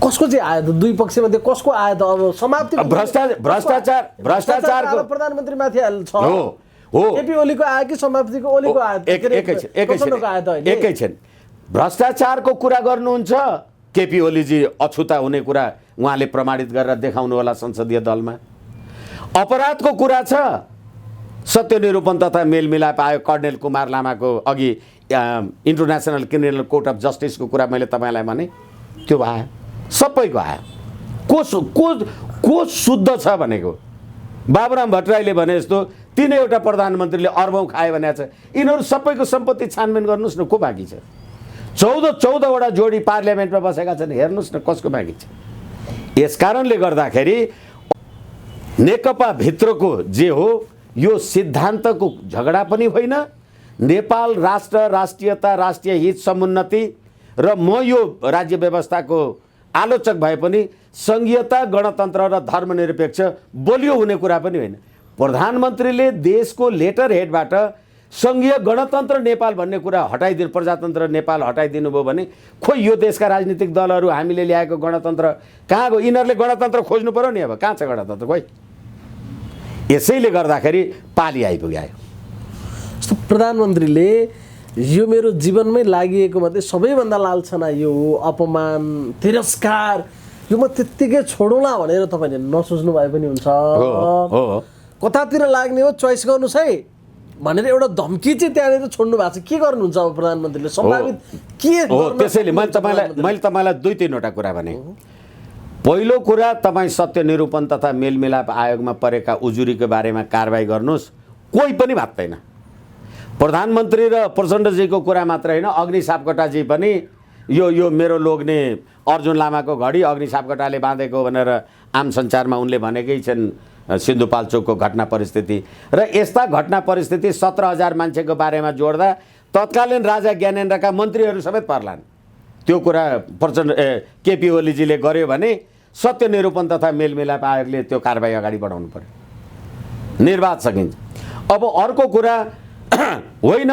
कसको चाहिँ आयो त? दुई पक्षमध्ये कसको आयो त? अब समाप्ति भ्रष्टाचारको प्रधानमन्त्रीमाथि छ हो। केपी ओलीको आयो कि समाप्तिको ओलीको आयो? एकैछिन भ्रष्टाचारको कुरा गर्नुहुन्छ, केपी ओलीजी अछुता हुने कुरा उहाँले प्रमाणित गरेर देखाउनु होला संसदीय दलमा। अपराधको कुरा छ, सत्य निरूपण तथा मेलमिलाप आयो कर्णेल कुमार लामाको अघि इन्टरनेसनल क्रिमिनल कोर्ट अफ जस्टिसको कुरा मैले तपाईँलाई भने त्यो आयो, सबैको आयो। को शुद्ध छ भनेको बाबुराम भट्टराईले भने जस्तो तिनैवटा प्रधानमन्त्रीले अर्बौँ खाए भनेको छ। यिनीहरू सबैको सम्पत्ति छानबिन गर्नुहोस् न, को बाँकी छ? 14वटा जोडी पार्लियामेन्टमा बसेका छन्, हेर्नुहोस् न कसको बाँकी छ। यस कारणले गर्दाखेरि नेकपा भित्रको जे हो यो सिद्धान्तको झगडा पनि होइन, नेपाल राष्ट्र, राष्ट्रियता, राष्ट्रिय हित, समुन्नति र म यो राज्य व्यवस्थाको आलोचक भए पनि सङ्घीयता, गणतन्त्र र धर्मनिरपेक्ष बलियो हुने कुरा पनि होइन। प्रधानमन्त्रीले देशको लेटर हेडबाट सङ्घीय गणतन्त्र नेपाल भन्ने कुरा हटाइदिनु, प्रजातन्त्र नेपाल हटाइदिनु भयो भने खोइ यो देशका राजनीतिक दलहरू हामीले ल्याएको गणतन्त्र कहाँ गयो? यिनीहरूले गणतन्त्र खोज्नु पर्यो नि, अब कहाँ छ गणतन्त्र? खोइ। यसैले गर्दाखेरि पाली आइपुग्यो। जस्तो प्रधानमन्त्रीले यो मेरो जीवनमै लागिएको मध्ये सबैभन्दा लालछना यो हो, अपमान, तिरस्कार, यो म त्यत्तिकै छोडौँला भनेर तपाईँले नसोच्नु भए पनि हुन्छ। कतातिर लाग्ने हो चोइस गर्नुहोस् है भनेर एउटा धम्की चाहिँ त्यहाँनिर छोड्नु भएको छ। के गर्नुहुन्छ अब प्रधानमन्त्रीले? सम्भावित के हो? त्यसैले मैले तपाईँलाई 2-3वटा कुरा भने। पहिलो कुरा, तपाईँ सत्य निरूपण तथा मेलमिलाप आयोगमा परेका उजुरीको बारेमा कारबाही गर्नुहोस्, कोही पनि भात्दैन। प्रधानमन्त्री र प्रचण्डजीको कुरा मात्र होइन, अग्नि सापकोटाजी पनि यो मेरो लोग्ने अर्जुन लामाको घडी अग्नि सापकोटाले बाँधेको भनेर आम सञ्चारमा उनले भनेकै छन् सिन्धुपाल्चोकको घटना परिस्थिति। र यस्ता घटना परिस्थिति 17,000 मान्छेको बारेमा जोड्दा तत्कालीन राजा ज्ञानेन्द्रका मन्त्रीहरू समेत पर्लान्। त्यो कुरा केपी ओलीजीले गर्यो भने सत्य निरूपण तथा मेलमिलाप आयोगले त्यो कारबाही अगाडि बढाउनु पर्यो, निर्वाध सकिन्छ। अब अर्को कुरा होइन,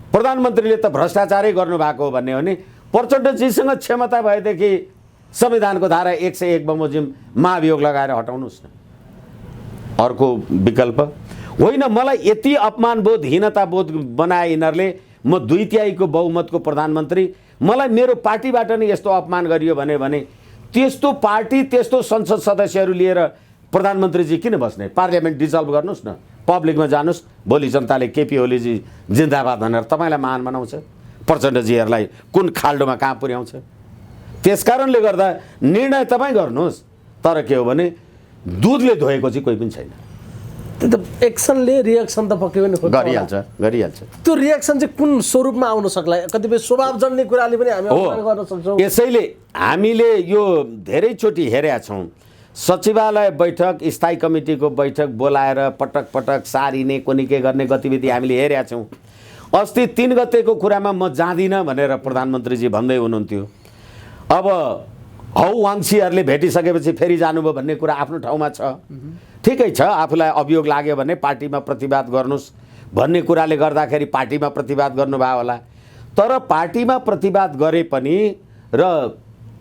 प्रधानमन्त्रीले त भ्रष्टाचारै गर्नुभएको हो भन्ने हो नि, प्रचण्डजीसँग क्षमता भएदेखि संविधानको धारा 101 बमोजिम महाभियोग लगाएर हटाउनुहोस् न। अर्को विकल्प होइन, मलाई यति अपमानबोध, हीनताबोध बनाए यिनीहरूले, म 2/3 बहुमतको प्रधानमन्त्री, मलाई मेरो पार्टीबाट नै यस्तो अपमान गरियो भने त्यस्तो पार्टी, त्यस्तो संसद सदस्यहरू लिएर प्रधानमन्त्रीजी किन बस्ने? पार्लियामेन्ट डिजल्भ गर्नुहोस् न, पब्लिकमा जानुहोस्, भोलि जनताले केपी ओलीजी जिन्दाबाद भनेर तपाईँलाई महान बनाउँछ, प्रचण्डजीहरूलाई कुन खाल्डोमा कहाँ पुर्याउँछ। त्यसकारणले गर्दा निर्णय तपाईँ गर्नुहोस्, तर के हो भने दुधले धोएको चाहिँ कोही पनि छैन। त्यो त एक्सनले रिएक्सन त पक्कै पनि गरिहाल्छ। त्यो रिएक्सन चाहिँ कुन स्वरूपमा आउन सक्ला? कतिपय स्वभावजन्य कुराले पनि हामी अनुमान गर्न सक्छौँ। यसैले हामीले यो धेरैचोटि हेरेका छौँ, सचिवालय बैठक, स्थायी कमिटीको बैठक बोलाएर पटक पटक सारिने, कोनिके गर्ने गतिविधि हामीले हेरेका छौँ। अस्ति 3 गतेको कुरामा म जाँदिनँ भनेर प्रधानमन्त्रीजी भन्दै हुनुहुन्थ्यो। अब हौ वाङ्सीहरूले भेटिसकेपछि फेरि जानुभयो भन्ने कुरा आफ्नो ठाउँमा छ, ठिकै छ। आफूलाई अभियोग लाग्यो भने पार्टीमा प्रतिवाद गर्नुहोस् भन्ने कुराले गर्दाखेरि पार्टीमा प्रतिवाद गर्नुभयो होला। तर पार्टीमा प्रतिवाद गरे पनि र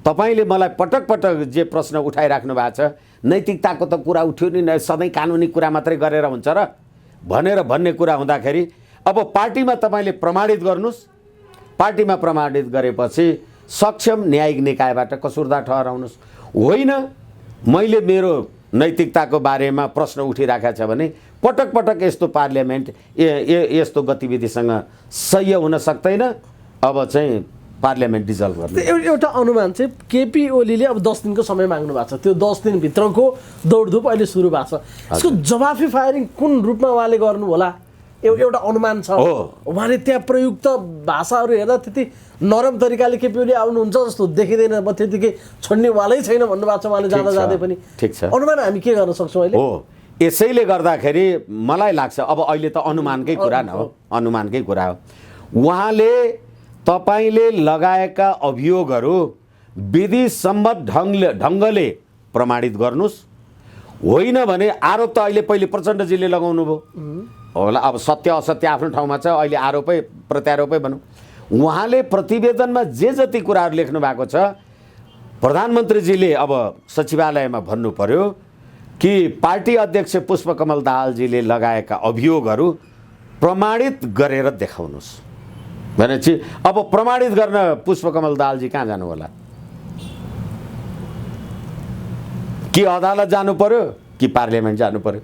तपाईँले मलाई पटक पटक जे प्रश्न उठाइराख्नु भएको छ, नैतिकताको त कुरा उठ्यो नि, सधैँ कानुनी कुरा मात्रै गरेर हुन्छ र भनेर भन्ने कुरा हुँदाखेरि अब पार्टीमा तपाईँले प्रमाणित गर्नुहोस्। पार्टीमा प्रमाणित गरेपछि सक्षम न्यायिक निकायबाट कसुरदार ठहराउनुहोस्। होइन मैले मेरो नैतिकताको बारेमा प्रश्न उठिराखेको छ भने पटक पटक यस्तो पार्लियामेन्ट यस्तो गतिविधिसँग सह्य हुन सक्दैन। अब चाहिँ पार्लियामेन्ट डिजल्भ गर्ने एउटा अनुमान चाहिँ केपी ओलीले अब 10 दिनको समय माग्नु भएको छ। त्यो 10 दिनभित्रको दौडधुप अहिले सुरु भएको छ। यसको जवाफी फायरिङ कुन रूपमा उहाँले गर्नु होला एउटा अनुमान छ। उहाँले त्यहाँ प्रयुक्त भाषाहरू हेर्दा त्यति नरम तरिकाले केपी ओली आउनुहुन्छ जस्तो देखिँदैन। म त्यतिकै छोड्नेवालै छैन भन्नुभएको छ उहाँले जाँदा जाँदै पनि। ठिक छ, अनुमान हामी के गर्न सक्छौँ अहिले? हो, यसैले गर्दाखेरि मलाई लाग्छ अब अहिले त अनुमानकै कुरा न हो, अनुमानकै कुरा हो। उहाँले तपाईँले लगाएका अभियोगहरू विधिसम्मत ढङ्गले प्रमाणित गर्नुहोस्। होइन भने आरोप त अहिले पहिले प्रचण्डजीले लगाउनु भयो होला। अब सत्य असत्य आफ्नो ठाउँमा छ, अहिले आरोपै प्रत्यारोपै भनौँ। उहाँले प्रतिवेदनमा जे जति कुराहरू लेख्नु भएको छ, प्रधानमन्त्रीजीले अब सचिवालयमा भन्नु पर्यो कि पार्टी अध्यक्ष पुष्पकमल दाहालजीले लगाएका अभियोगहरू प्रमाणित गरेर देखाउनुहोस् भनेपछि अब प्रमाणित गर्न पुष्पकमल दाहालजी कहाँ जानु होला? कि अदालत जानु पर्यो कि पार्लियामेन्ट जानु पर्यो?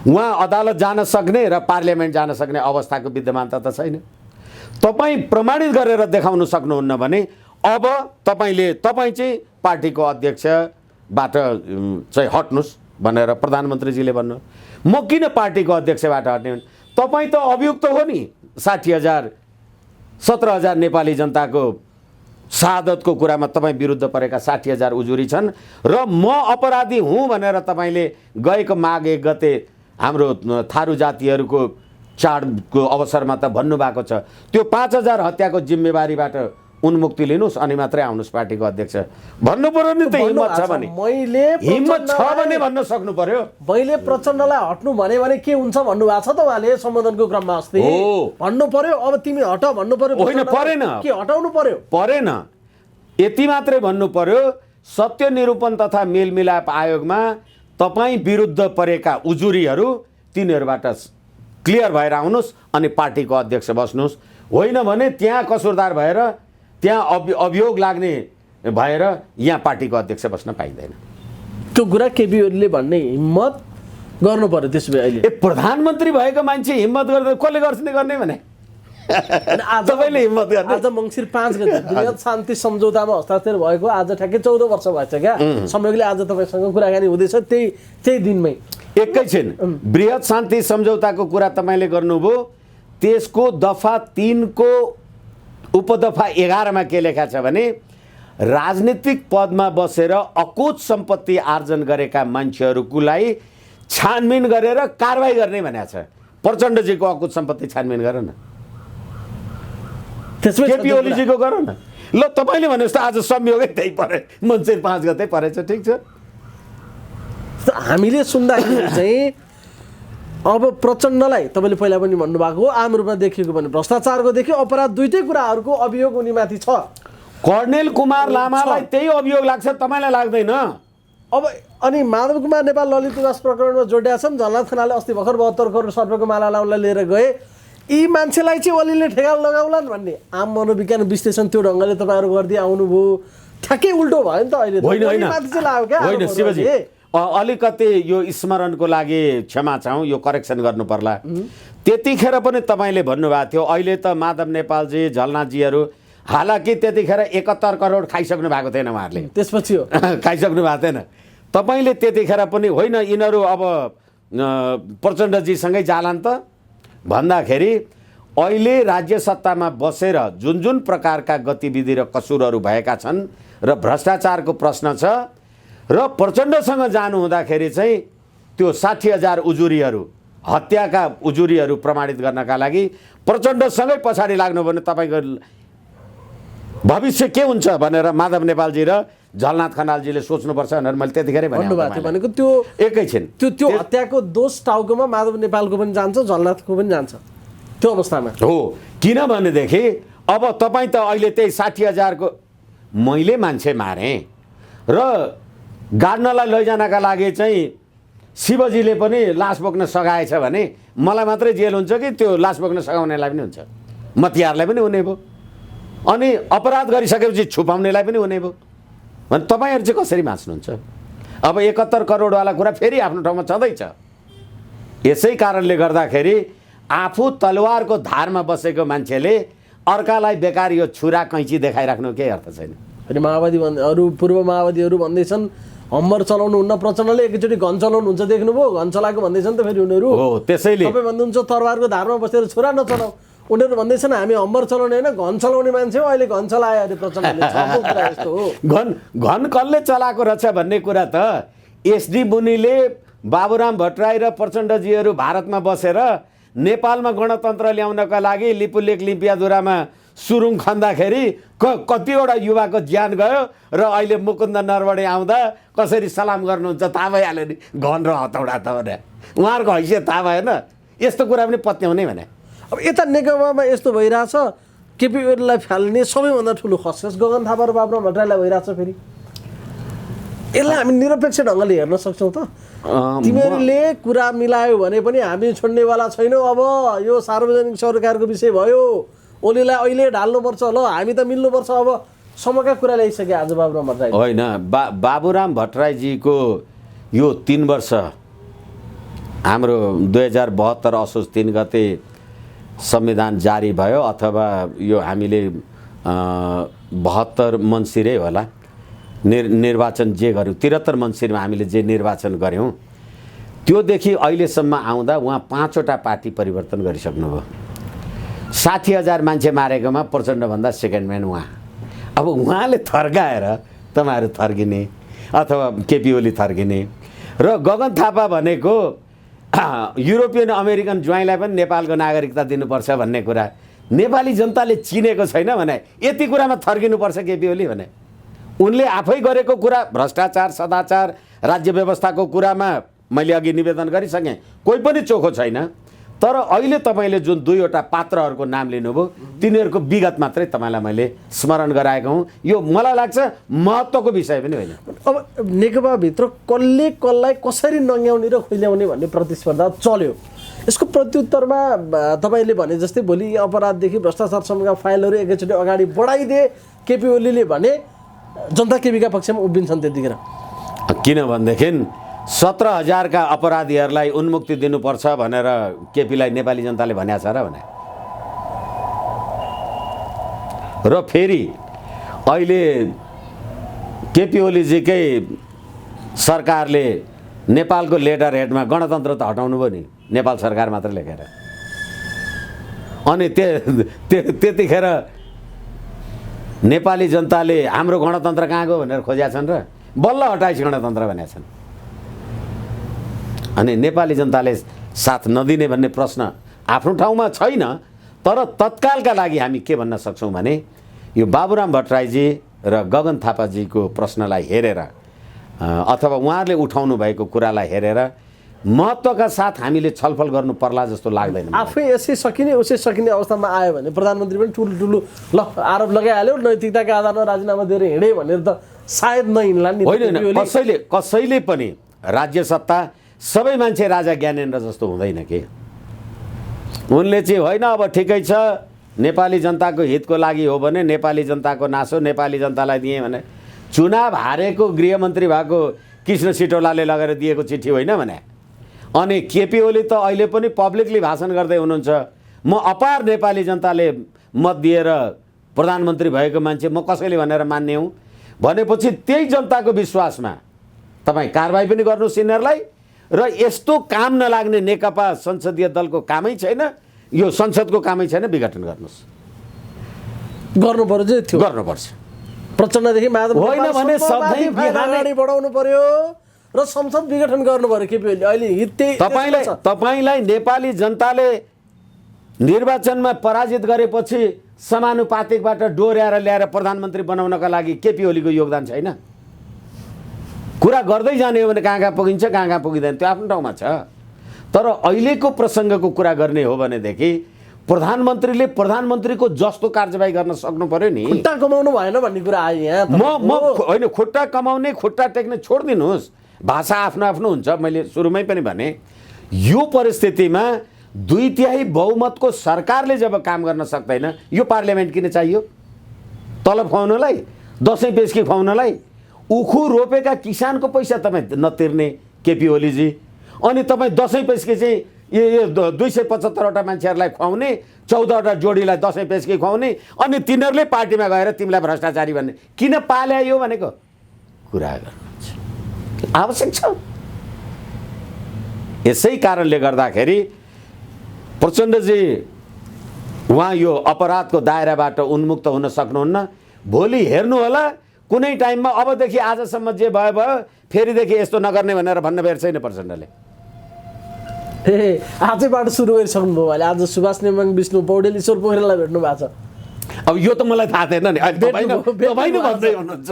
उहाँ अदालत जान सक्ने र पार्लियामेन्ट जान सक्ने अवस्थाको विद्यमानता त छैन। तपाईँ प्रमाणित गरेर देखाउन सक्नुहुन्न भने अब तपाईँ चाहिँ पार्टीको अध्यक्षबाट चाहिँ हट्नुहोस् भनेर प्रधानमन्त्रीजीले भन्नु। म किन पार्टीको अध्यक्षबाट हट्ने? तपाईँ त अभियुक्त हो नि। 60,000 17,000 नेपाली जनताको शहादतको कुरामा तपाईँ विरुद्ध परेका 60,000 उजुरी छन् र म अपराधी हुँ भनेर तपाईँले गएको माघ 1 गते हाम्रो थारू जातिहरूको चाडको अवसरमा त भन्नुभएको छ। त्यो 5,000 हत्याको जिम्मेवारीबाट उन्मुक्ति लिनुहोस् अनि मात्रै आउनुहोस् पार्टीको अध्यक्ष भन्नु पर्यो नि। त हिम्मत छ भने, हिम्मत छ भने भन्न सक्नु पर्यो। मैले प्रचण्डलाई हट्नु भने के हुन्छ भन्नुभएको छ त उहाँले सम्बोधनको क्रममा अस्ति। भन्नु पर्यो अब तिमी हट भन्नु पर्यो। होइन, परेन। के हटाउनु पर्यो? परेन, यति मात्रै भन्नु पर्यो। सत्य निरूपण तथा मेलमिलाप आयोगमा तपाईँ विरुद्ध परेका उजुरीहरू तिनीहरूबाट क्लियर भएर आउनुहोस् अनि पार्टीको अध्यक्ष बस्नुहोस्। होइन भने त्यहाँ कसुरदार भएर त्यहाँ अभियोग लाग्ने भएर यहाँ पार्टीको अध्यक्ष बस्न पाइँदैन। त्यो कुरा केपी ओलीले भन्ने हिम्मत गर्नु पर्यो। त्यसो भए अहिले प्रधानमन्त्री भएको मान्छे हिम्मत गर्दा कसले गर्ने भने तपाईँले हिम्मत गर्ने। आज मङ्सिर 5 गते बृहत शान्ति सम्झौतामा हस्ताक्षर भएको आज ठ्याक्कै 14 वर्ष भएछ क्या। संयोगले आज तपाईँसँग कुराकानी हुँदैछ त्यही दिनमै। एकैछिन बृहत शान्ति सम्झौताको कुरा तपाईँले गर्नुभयो। त्यसको दफा 3 को उपदफा 11 मा के लेखा छ भने राजनीतिक पदमा बसेर अकुत सम्पत्ति आर्जन गरेका मान्छेहरूलाई छानबिन गरेर कारबाही गर्ने भनेको छ। प्रचण्डजीको अकुत सम्पत्ति छानबिन गर न, केपी ओलीजीको गर न। ल तपाईँले भनेपछि त आज संयोगै त्यही परे, मङ्सिर 5 गते परेछ। ठिक छ, हामीले सुन्दाखेरि चाहिँ अब प्रचण्डलाई तपाईँले पहिला पनि भन्नुभएको हो आम रूपमा देखिएको भने भ्रष्टाचारको देखियो, अपराध दुईटै कुराहरूको अभियोग उनीमाथि छ। कर्णेल कुमार लामालाई त्यही अभियोग लाग्छ, तपाईँलाई लाग्दैन? अब अनि माधव कुमार नेपाल ललित निवास प्रकरणमा जोडिया छन्। झलनाथ खनालले अस्ति भर्खर 72 करोड सर्पको माला लाउनलाई लिएर गए। यी मान्छेलाई चाहिँ ओलीले ठेगाल लगाउलान् भन्ने आम मनोविज्ञान विश्लेषण त्यो ढङ्गले तपाईँहरू गर्दै आउनुभयो। ठ्याक्कै उल्टो भयो नि त अहिले। होइन शिवजी, अलिकति यो स्मरणको लागि क्षमा चाहौँ, यो करेक्सन गर्नु पर्ला। त्यतिखेर पनि तपाईँले भन्नुभएको थियो अहिले त माधव नेपालजी झलनाथजीहरू हालाकि त्यतिखेर 71 करोड खाइसक्नु भएको थिएन उहाँहरूले, त्यसपछि हो खाइसक्नु भएको थिएन। तपाईँले त्यतिखेर पनि होइन यिनीहरू अब प्रचण्डजीसँगै जालान् त भन्दाखेरि अहिले राज्य सत्तामा बसेर जुन जुन प्रकारका गतिविधि र कसुरहरू भएका छन् र भ्रष्टाचारको प्रश्न छ र प्रचण्डसँग जानु हुँदाखेरि चाहिँ त्यो 60,000 उजुरीहरू हत्याका उजुरीहरू प्रमाणित गर्नका लागि प्रचण्डसँगै पछाडि लाग्नु भने तपाईँको भविष्य के हुन्छ भनेर माधव नेपालजी र झलनाथ खनालजीले सोच्नुपर्छ भनेर मैले त्यतिखेरै भनेको। त्यो एकैछिन त्यो हत्याको दोष टाउकोमा माधव नेपालको पनि जान्छ, झलनाथको पनि जान्छ त्यो अवस्थामा हो। किनभनेदेखि अब तपाईँ त अहिले त्यही 60,000 को मैले मान्छे मारेँ र गाड्नलाई लैजानका लागि चाहिँ शिवजीले पनि लास बोक्न सघाएछ भने मलाई मात्रै जेल हुन्छ कि त्यो लास बोक्न सघाउनेलाई पनि हुन्छ? मतियारलाई पनि हुने भयो अनि अपराध गरिसकेपछि छुपाउनेलाई पनि हुने भयो भने तपाईँहरू चाहिँ कसरी बाँच्नुहुन्छ? अब 71 करोडवाला कुरा फेरि आफ्नो ठाउँमा छँदैछ। यसै कारणले गर्दाखेरि आफू तलवारको धारमा बसेको मान्छेले अर्कालाई बेकार यो छुरा कैँची देखाइराख्नु केही अर्थ छैन। अनि माओवादीहरू पूर्व माओवादीहरू भन्दैछन् हम्मर चलाउनु हुन्न, प्रचण्डले एकैचोटि घन चलाउनु हुन्छ देख्नुभयो, घन चलाएको भन्दैछन् त फेरि उनीहरू। हो त्यसैले तपाईँ भन्नुहुन्छ तरवारको धारमा बसेर छुरा नचलाऊ, उनीहरू भन्दैछन् हामी हम्बर चलाउने होइन घन चलाउने मान्छे हो, अहिले घन चलायो अरे प्रचण्डले। यस्तो हो घन कसले चलाएको रहेछ भन्ने कुरा त एसडी मुनिले बाबुराम भट्टराई र प्रचण्डजीहरू भारतमा बसेर नेपालमा गणतन्त्र ल्याउनका लागि लिपुलेक लिम्पियाधुरामा सुरुङ खन्दाखेरि कतिवटा युवाको ज्यान गयो र अहिले मुकुन्द नरवडे आउँदा कसरी सलाम गर्नुहुन्छ थाहा भइहाल्यो नि। घन र हतौडा त भने उहाँहरूको हैसियत थाहा भएन, यस्तो कुरा पनि पत्याउने भने। अब यता नेकपामा यस्तो भइरहेछ, केपी ओलीलाई फाल्ने सबैभन्दा ठुलो खसखस गगन थापा र बाबुराम भट्टराईलाई भइरहेछ। फेरि यसलाई हामी निरपेक्ष ढङ्गले हेर्न सक्छौँ त? तिमीहरूले कुरा मिलायो भने पनि हामी छोड्नेवाला छैनौँ। अब यो सार्वजनिक सरकारको विषय भयो, ओलीलाई अहिले ढाल्नुपर्छ, ल हामी त मिल्नुपर्छ अब सम्मका कुरा ल्याइसके आज बाबुराम भट्टराई। होइन बाबुराम भट्टराईजीको यो 3 वर्ष हाम्रो 2072 असोज 3 गते संविधान जारी भयो अथवा यो हामीले 72 मन्सिरै होला निर्वाचन जे गर्यौँ, 73 मन्सिरमा हामीले जे निर्वाचन गऱ्यौँ त्योदेखि अहिलेसम्म आउँदा उहाँ 5वटा पार्टी परिवर्तन गरिसक्नुभयो। 60,000 मान्छे मारेकोमा प्रचण्डभन्दा सेकेन्ड म्यान उहाँ। अब उहाँले थर्काएर तपाईँहरू थर्किने अथवा केपी ओली थर्किने र गगन थापा भनेको युरोपियन अमेरिकन ज्वाइँलाई पनि नेपालको नागरिकता दिनुपर्छ भन्ने कुरा नेपाली जनताले चिनेको छैन भने यति कुरामा थर्किनुपर्छ केपी ओली भने। उनले आफै गरेको कुरा भ्रष्टाचार सदाचार राज्य व्यवस्थाको कुरामा मैले अघि निवेदन गरिसकेँ, कोही पनि चोखो छैन। तर अहिले तपाईँले जुन 2वटा पात्रहरूको नाम लिनुभयो तिनीहरूको विगत मात्रै तपाईँलाई मैले स्मरण गराएको हुँ। यो मलाई लाग्छ महत्त्वको विषय पनि होइन। अब नेकपाभित्र कसले कसलाई कसरी नङ्ग्याउने र खुइल्याउने भन्ने प्रतिस्पर्धा चल्यो। यसको प्रत्युत्तरमा तपाईँले भने जस्तै भोलि अपराधदेखि भ्रष्टाचारसम्मका फाइलहरू एकैचोटि अगाडि बढाइदिए केपी ओलीले भने जनता केपीका पक्षमा उभिन्छन् त्यतिखेर। किनभनेदेखि 17,000 का अपराधीहरूलाई उन्मुक्ति दिनुपर्छ भनेर केपीलाई नेपाली जनताले भनेको छ र भने। र फेरि अहिले केपी ओलीजीकै सरकारले नेपालको लेटर हेडमा गणतन्त्र त हटाउनु भयो नि, नेपाल सरकार मात्र लेखेर। अनि त्यतिखेर नेपाली जनताले हाम्रो गणतन्त्र कहाँ गयो भनेर खोजेका छन् र बल्ल हटाइस गणतन्त्र भनेका छन्। अनि नेपाली जनताले साथ नदिने भन्ने प्रश्न आफ्नो ठाउँमा छैन। तर तत्कालका लागि हामी के भन्न सक्छौँ भने यो बाबुराम भट्टराईजी र गगन थापाजीको प्रश्नलाई हेरेर अथवा उहाँहरूले उठाउनु भएको कुरालाई हेरेर महत्त्वका साथ हामीले छलफल गर्नु पर्ला जस्तो लाग्दैन। आफै यसै सकिने उसै सकिने अवस्थामा आयो भने प्रधानमन्त्री पनि ठुलो ल आरोप लगाइहाल्यो, नैतिकताका आधारमा राजीनामा दिएर हिँडे भनेर त सायद नहिँड्ला नि। होइन, कसैले पनि राज्य सत्ता सबै मान्छे राजा ज्ञानेन्द्र जस्तो हुँदैन के। उनले चाहिँ होइन अब ठिकै छ नेपाली जनताको हितको लागि हो भने नेपाली जनताको नासो नेपाली जनतालाई दिएँ भने चुनाव हारेको गृहमन्त्री भएको कृष्ण सिटौलाले लगेर दिएको चिठी होइन भने। अनि केपी ओली त अहिले पनि पब्लिकली भाषण गर्दै हुनुहुन्छ, म अपार नेपाली जनताले मत दिएर प्रधानमन्त्री भएको मान्छे म कसैले भनेर मान्ने हुँ भनेपछि त्यही जनताको विश्वासमा तपाईँ कारबाही पनि गर्नुहोस् यिनीहरूलाई। र यस्तो काम नलाग्ने नेकपा संसदीय दलको कामै छैन, यो संसदको कामै छैन, विघटन गर्नुहोस्। गर्नुपर्छ थियो, गर्नुपर्छ। प्रचण्डदेखि माधव होइन भने सधैँ अगाडि बढाउनु पर्यो र संसद विघटन गर्नु पर्यो केपी ओली। अहिले तपाईँलाई नेपाली जनताले निर्वाचनमा पराजित गरेपछि समानुपातिकबाट डोर्याएर ल्याएर प्रधानमन्त्री बनाउनका लागि केपी ओलीको योगदान छैन। कुरा गर्दै जाने हो भने कहाँ कहाँ पुगिन्छ कहाँ कहाँ पुगिँदैन त्यो आफ्नो ठाउँमा छ। तर अहिलेको प्रसङ्गको कुरा गर्ने हो भनेदेखि प्रधानमन्त्रीले प्रधानमन्त्रीको जस्तो कार्यवाही गर्न सक्नु पर्यो नि। खुट्टा कमाउनु भएन भन्ने कुरा आयो यहाँ। म होइन, खुट्टा कमाउने खुट्टा टेक्ने छोडिदिनुहोस्, भाषा आफ्नो आफ्नो हुन्छ। मैले सुरुमै पनि भने यो परिस्थितिमा 2/3 बहुमतको सरकारले जब काम गर्न सक्दैन यो पार्लियामेन्ट किन चाहियो? तलब खुवाउनलाई, दसैँ पेस्की खुवाउनलाई? उखु रोपेका किसानको पैसा तपाईँ नतिर्ने केपी ओलीजी, अनि तपाईँ दसैँ पेस्की चाहिँ यो 275वटा मान्छेहरूलाई खुवाउने, 14वटा जोडीलाई दसैँ पेस्की खुवाउने, अनि तिनीहरूले पार्टीमा गएर तिमीलाई भ्रष्टाचारी भन्ने किन पाल्यायो भनेको कुरा गर्नुहुन्छ आवश्यक छ। यसै कारणले गर्दाखेरि प्रचण्डजी उहाँ यो अपराधको दायराबाट उन्मुक्त हुन सक्नुहुन्न। भोलि हेर्नु होला कुनै टाइममा अबदेखि आजसम्म जे भयो भयो फेरिदेखि यस्तो नगर्ने भनेर भन्न बेर छैन प्रचण्डले। आजैबाट सुरु गरिसक्नु भयो अहिले। आज सुभाष नेमाङ, विष्णु पौडेल, ईश्वर पोखरेललाई भेट्नु भएको छ। अब यो त मलाई थाहा थिएन नि, तपाईँ भन्दै हुनुहुन्छ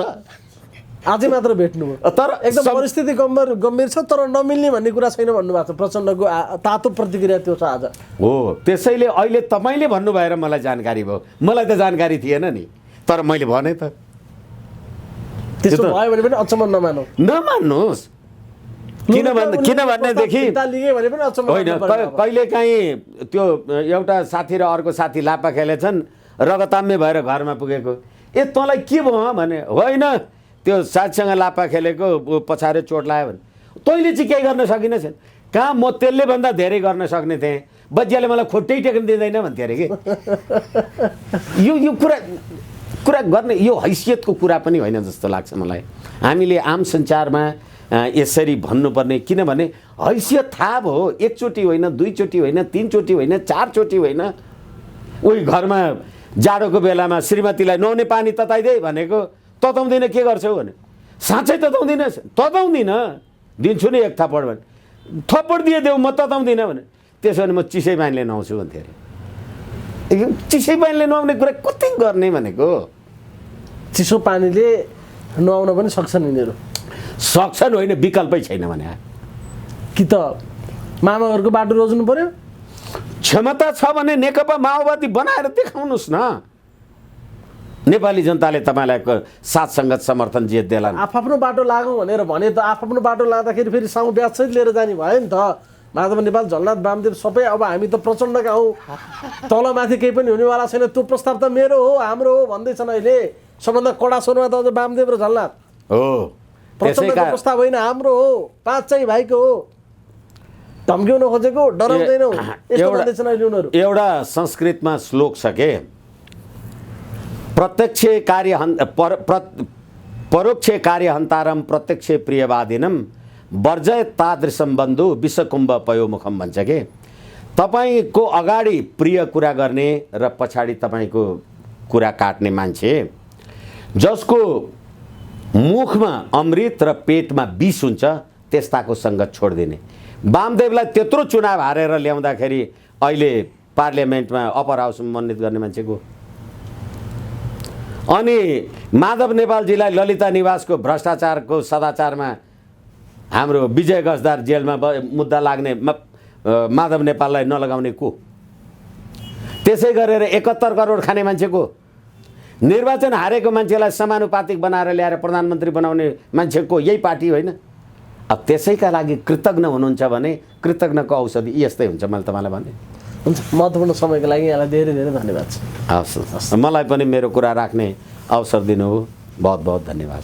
आजै मात्र भेट्नु भयो। तर एकदम परिस्थिति गम्भीर छ तर नमिल्ने भन्ने कुरा छैन भन्नुभएको छ। प्रचण्डको तातो प्रतिक्रिया त्यो छ आज। हो, त्यसैले अहिले तपाईँले भन्नु भएर मलाई जानकारी भयो, मलाई त जानकारी थिएन नि। तर मैले भने त त्यसो भयो भने पनि अचम्म नमान्नुहोस्। किनभनेदेखि होइन, कहिलेकाहीँ त्यो एउटा साथी र अर्को साथी लापा खेलेछन्, रगताम्य भएर घरमा पुगेको। ए तँलाई के भयो भने होइन त्यो साथीसँग लापा खेलेको पछाडि चोट लाग्यो भने तैँले चाहिँ केही गर्न सकिनँ छैन। कहाँ म त्यसले भन्दा धेरै गर्न सक्ने थिएँ, बजियाले मलाई खुट्टै टेक्न दिँदैन भन्थ्यो अरे कि। यो कुरा गर्ने यो हैसियतको कुरा पनि होइन जस्तो लाग्छ मलाई। हामीले आम सञ्चारमा यसरी भन्नुपर्ने, किनभने हैसियत थाहा भयो, एकचोटि होइन, दुईचोटि होइन, तीनचोटि होइन, चारचोटि होइन। उही घरमा जाडोको बेलामा श्रीमतीलाई नुहाउने पानी तताइदे भनेको तताउँदिन, के गर्छौ भने साँच्चै तताउँदिन दिन्छु नि एक थप्पड भने, थप्पड दिएदेऊ म तताउँदिनँ भने, त्यसो भने म चिसै पानीले नुहाउँछु भन्थ्यो अरे। चिसै पानीले नुहाउने कुरा कति गर्ने भनेको, चिसो पानीले नुहाउन पनि सक्छन् यिनीहरू, सक्छन् होइन, विकल्पै छैन भने कि त मामाहरूको बाटो रोज्नु पर्यो। क्षमता छ भने नेकपा माओवादी बनाएर देखाउनुहोस् न, नेपाली जनताले तपाईँलाई साथ सङ्गत समर्थन जित देला। आफ्नो बाटो लागौँ भनेर भने त आफ्नो बाटो लाँदाखेरि फेरि साउ ब्याजसहित लिएर जाने भयो नि त। माधव नेपाल, झलनाथ वामदेव सबै, अब हामी त प्रचण्डका हौँ, तलमाथि केही पनि हुनेवाला छैन, त्यो प्रस्ताव त मेरो हो, हाम्रो हो भन्दैछन् अहिले। सबभन्दा कडा स्वरमा त अझ वामदेव र झलनाथ हो, प्रचण्डको प्रस्ताव होइन, हाम्रो हो, पाँच चाहिँ भाइको हो, धम्क्याउन खोजेको, डराउँदैनौ, यस्तो भन्दैछन् अहिले उनीहरू। एउटा संस्कृतमा श्लोक छ के, परोक्ष कार्यहन्तारम प्रत्यक्ष प्रियवादिनम वर्जय तादृशम बन्धु विषकुम्भ पयोमुखम भन्छ के। तपाईँको अगाडि प्रिय कुरा गर्ने र पछाडि तपाईँको कुरा काट्ने मान्छे, जसको मुखमा अमृत र पेटमा विष हुन्छ, त्यस्ताको सङ्गत छोडिदिने। वामदेवलाई त्यत्रो चुनाव हारेर ल्याउँदाखेरि अहिले पार्लियामेन्टमा अप्पर हाउस मनोनित गर्ने मान्छेको, अनि माधव नेपालजीलाई ललिता निवासको भ्रष्टाचारको सदाचारमा हाम्रो विजय गजदार जेलमा मुद्दा लाग्ने माधव नेपाललाई नलगाउने को, त्यसै गरेर 71 करोड खाने मान्छेको, निर्वाचन हारेको मान्छेलाई समानुपातिक बनाएर ल्याएर प्रधानमन्त्री बनाउने मान्छेको यही पार्टी होइन। अब त्यसैका लागि कृतज्ञ हुनुहुन्छ भने कृतज्ञको औषधि यस्तै हुन्छ, मैले तपाईँलाई भने। हुन्छ, महत्त्वपूर्ण समयको लागि यहाँलाई धेरै धेरै धन्यवाद छ। हस्, मलाई पनि मेरो कुरा राख्ने अवसर दिनुभयो, बहुत बहुत धन्यवाद।